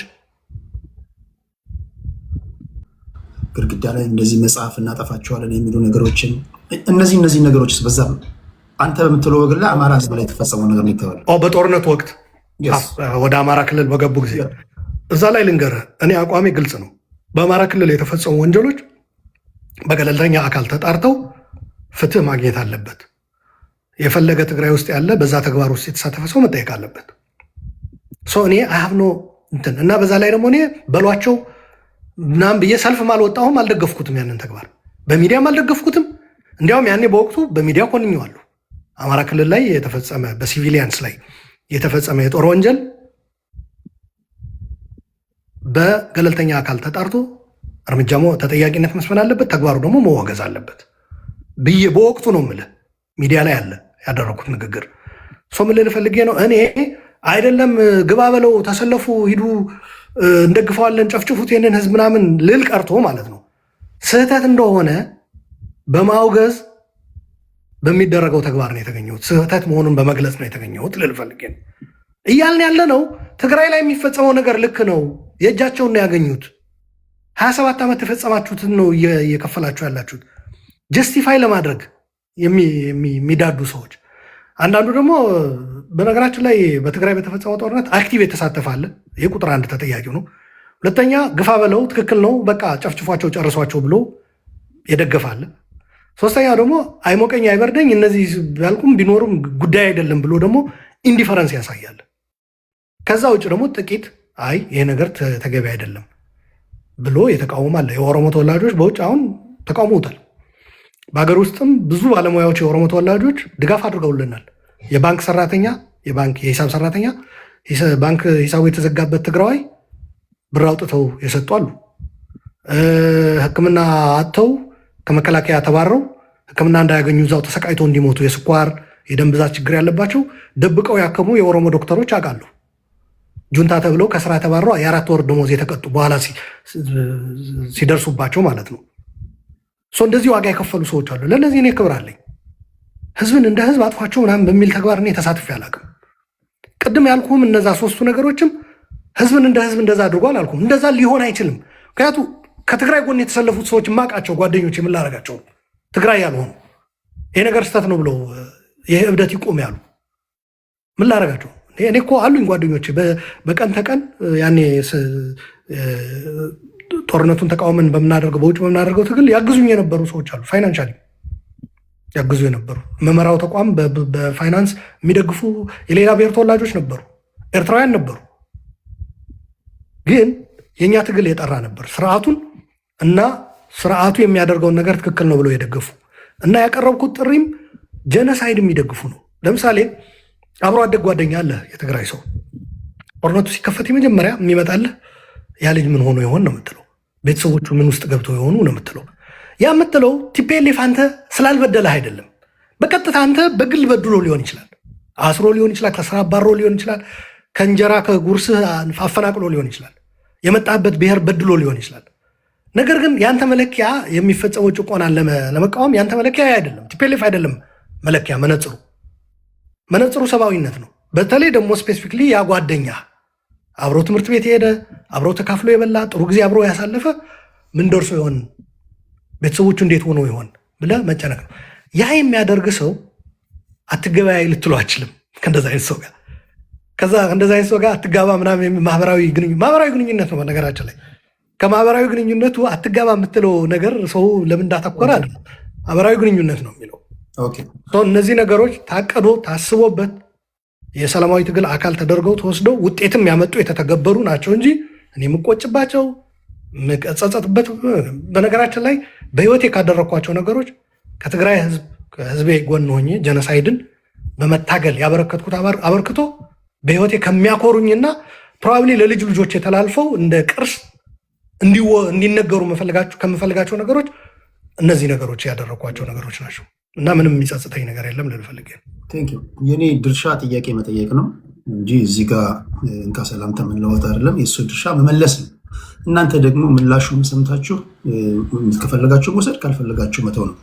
ግድግዳ ላይ እንደዚህ መጽሐፍ እናጠፋቸዋለን የሚሉ ነገሮችን እነዚህ ነገሮች በዛ አንተ በምትለው ወግላ አማራ ህዝብ ላይ የተፈጸመው ነገር ነው ይተዋል። በጦርነቱ ወቅት ወደ አማራ ክልል በገቡ ጊዜ እዛ ላይ ልንገርህ፣ እኔ አቋሜ ግልጽ ነው። በአማራ ክልል የተፈጸሙ ወንጀሎች በገለልተኛ አካል ተጣርተው ፍትህ ማግኘት አለበት። የፈለገ ትግራይ ውስጥ ያለ በዛ ተግባር ውስጥ የተሳተፈ ሰው መጠየቅ አለበት። እኔ አሀብኖ እንትን እና በዛ ላይ ደግሞ እኔ በሏቸው ምናምን ብዬ ሰልፍም አልወጣሁም፣ አልደገፍኩትም። ያንን ተግባር በሚዲያም አልደገፍኩትም። እንዲያውም ያኔ በወቅቱ በሚዲያ ኮንኘዋለሁ። አማራ ክልል ላይ የተፈጸመ በሲቪሊያንስ ላይ የተፈጸመ የጦር ወንጀል በገለልተኛ አካል ተጣርቶ እርምጃ ተጠያቂነት መስፈን አለበት፣ ተግባሩ ደግሞ መወገዝ አለበት ብዬ በወቅቱ ነው የምልህ። ሚዲያ ላይ አለ ያደረኩት ንግግር። ምን ልል ፈልጌ ነው፣ እኔ አይደለም ግባ በለው ተሰለፉ፣ ሂዱ፣ እንደግፈዋለን፣ ጨፍጭፉት ይህንን ህዝብ ምናምን ልል ቀርቶ ማለት ነው ስህተት እንደሆነ በማውገዝ በሚደረገው ተግባር ነው የተገኘሁት። ስህተት መሆኑን በመግለጽ ነው የተገኘሁት ልል ፈልጌ ነው። እያልን ያለ ነው ትግራይ ላይ የሚፈጸመው ነገር ልክ ነው፣ የእጃቸውን ነው ያገኙት። 27 ዓመት የፈጸማችሁትን ነው እየከፈላችሁ ያላችሁት። ጀስቲፋይ ለማድረግ የሚዳዱ ሰዎች፣ አንዳንዱ ደግሞ በነገራችን ላይ በትግራይ በተፈጸመው ጦርነት አክቲቭ የተሳተፋለ የቁጥር አንድ ተጠያቂው ነው። ሁለተኛ ግፋ በለው ትክክል ነው በቃ ጨፍጭፏቸው ጨርሷቸው ብሎ የደገፋለ። ሶስተኛ ደግሞ አይሞቀኝ አይበርደኝ እነዚህ ያልቁም ቢኖሩም ጉዳይ አይደለም ብሎ ደግሞ ኢንዲፈረንስ ያሳያል። ከዛ ውጭ ደግሞ ጥቂት አይ ይሄ ነገር ተገቢ አይደለም ብሎ የተቃወማለ። የኦሮሞ ተወላጆች በውጭ አሁን ተቃውሞታል። በሀገር ውስጥም ብዙ ባለሙያዎች የኦሮሞ ተወላጆች ድጋፍ አድርገውልናል። የባንክ ሰራተኛ የሂሳብ ሰራተኛ ባንክ ሂሳቡ የተዘጋበት ትግራዋይ ብር አውጥተው የሰጡ አሉ። ሕክምና አጥተው ከመከላከያ ተባረው ሕክምና እንዳያገኙ እዛው ተሰቃይተው እንዲሞቱ የስኳር የደም ብዛት ችግር ያለባቸው ደብቀው ያከሙ የኦሮሞ ዶክተሮች አውቃሉ። ጁንታ ተብለው ከስራ ተባረው የ4 ወር ደሞዝ የተቀጡ በኋላ ሲደርሱባቸው ማለት ነው። እንደዚህ ዋጋ የከፈሉ ሰዎች አሉ። ለእነዚህ እኔ ክብር አለኝ። ህዝብን እንደ ህዝብ አጥፏቸው ምናምን በሚል ተግባር እኔ ተሳትፌ አላውቅም። ቅድም ያልኩም እነዛ 3ቱ ነገሮችም ህዝብን እንደ ህዝብ እንደዛ አድርጓል አልኩም። እንደዛ ሊሆን አይችልም። ምክንያቱ ከትግራይ ጎን የተሰለፉት ሰዎች የማውቃቸው ጓደኞች የምላረጋቸው ትግራይ ያልሆኑ ይሄ ነገር ስህተት ነው ብለው ይሄ እብደት ይቆም ያሉ ምላረጋቸው እኔ እኮ አሉኝ ጓደኞች በቀን ተቀን ያኔ ጦርነቱን ተቃውመን በምናደርገው በውጭ በምናደርገው ትግል ያግዙኝ የነበሩ ሰዎች አሉ። ፋይናንሻሊ ያግዙ የነበሩ መመራው ተቋም በፋይናንስ የሚደግፉ የሌላ ብሔር ተወላጆች ነበሩ፣ ኤርትራውያን ነበሩ። ግን የእኛ ትግል የጠራ ነበር። ስርዓቱን እና ስርዓቱ የሚያደርገውን ነገር ትክክል ነው ብለው የደገፉ እና ያቀረብኩት ጥሪም ጀነሳይድ የሚደግፉ ነው። ለምሳሌ አብሮ አደግ ጓደኛ አለ የትግራይ ሰው ጦርነቱ ሲከፈት የመጀመሪያ የሚመጣልህ ያ ልጅ ምን ሆኖ ይሆን ነው የምትለው። ቤተሰቦቹ ምን ውስጥ ገብተው የሆኑ ነው የምትለው። ያ የምትለው ቲፒኤልኤፍ አንተ ስላልበደለህ አይደለም። በቀጥታ አንተ በግል በድሎ ሊሆን ይችላል፣ አስሮ ሊሆን ይችላል፣ ከስራ አባሮ ሊሆን ይችላል፣ ከእንጀራ ከጉርስህ አፈናቅሎ ሊሆን ይችላል፣ የመጣበት ብሔር በድሎ ሊሆን ይችላል። ነገር ግን ያንተ መለኪያ የሚፈጸመው ጭቆናን ለመቃወም ያንተ መለኪያ አይደለም፣ ቲፒኤልኤፍ አይደለም መለኪያ። መነጽሩ ሰብአዊነት ነው። በተለይ ደግሞ ስፔሲፊክሊ ያ ጓደኛ አብሮ ትምህርት ቤት የሄደ አብሮ ተካፍሎ የበላ ጥሩ ጊዜ አብሮ ያሳለፈ ምን ደርሶ ይሆን ቤተሰቦቹ እንዴት ሆኖ ይሆን ብለህ መጨነቅ ነው። ያ የሚያደርግ ሰው አትገበያይ ልትሎ አችልም ከእንደዛ አይነት ሰው ጋር ከእንደዛ አይነት ሰው ጋር አትጋባ ምናምን ማህበራዊ ግንኙነት ነው። በነገራችን ላይ ከማህበራዊ ግንኙነቱ አትጋባ የምትለው ነገር ሰው ለምን እንዳተኮረ አይደል፣ ማህበራዊ ግንኙነት ነው የሚለው። እነዚህ ነገሮች ታቀዶ ታስቦበት የሰላማዊ ትግል አካል ተደርገው ተወስደው ውጤትም ያመጡ የተተገበሩ ናቸው እንጂ እኔ የምቆጭባቸው የምጸጸትበት በነገራችን ላይ በህይወቴ ካደረግኳቸው ነገሮች ከትግራይ ህዝቤ ጎን ሆኜ ጀኖሳይድን በመታገል ያበረከትኩት አበርክቶ በህይወቴ ከሚያኮሩኝና ፕሮባብሊ ለልጅ ልጆች የተላልፈው እንደ ቅርስ እንዲነገሩ ከምፈልጋቸው ነገሮች እነዚህ ነገሮች ያደረግኳቸው ነገሮች ናቸው እና ምንም የሚጸጽተኝ ነገር የለም ልልፈልግ። የኔ ድርሻ ጥያቄ መጠየቅ ነው እንጂ እዚህ ጋር እንካ ሰላምታ መለወጥ አይደለም። የእሱ ድርሻ መመለስ ነው። እናንተ ደግሞ ምላሹን ሰምታችሁ ከፈለጋችሁ መውሰድ ካልፈለጋችሁ መተው ነው።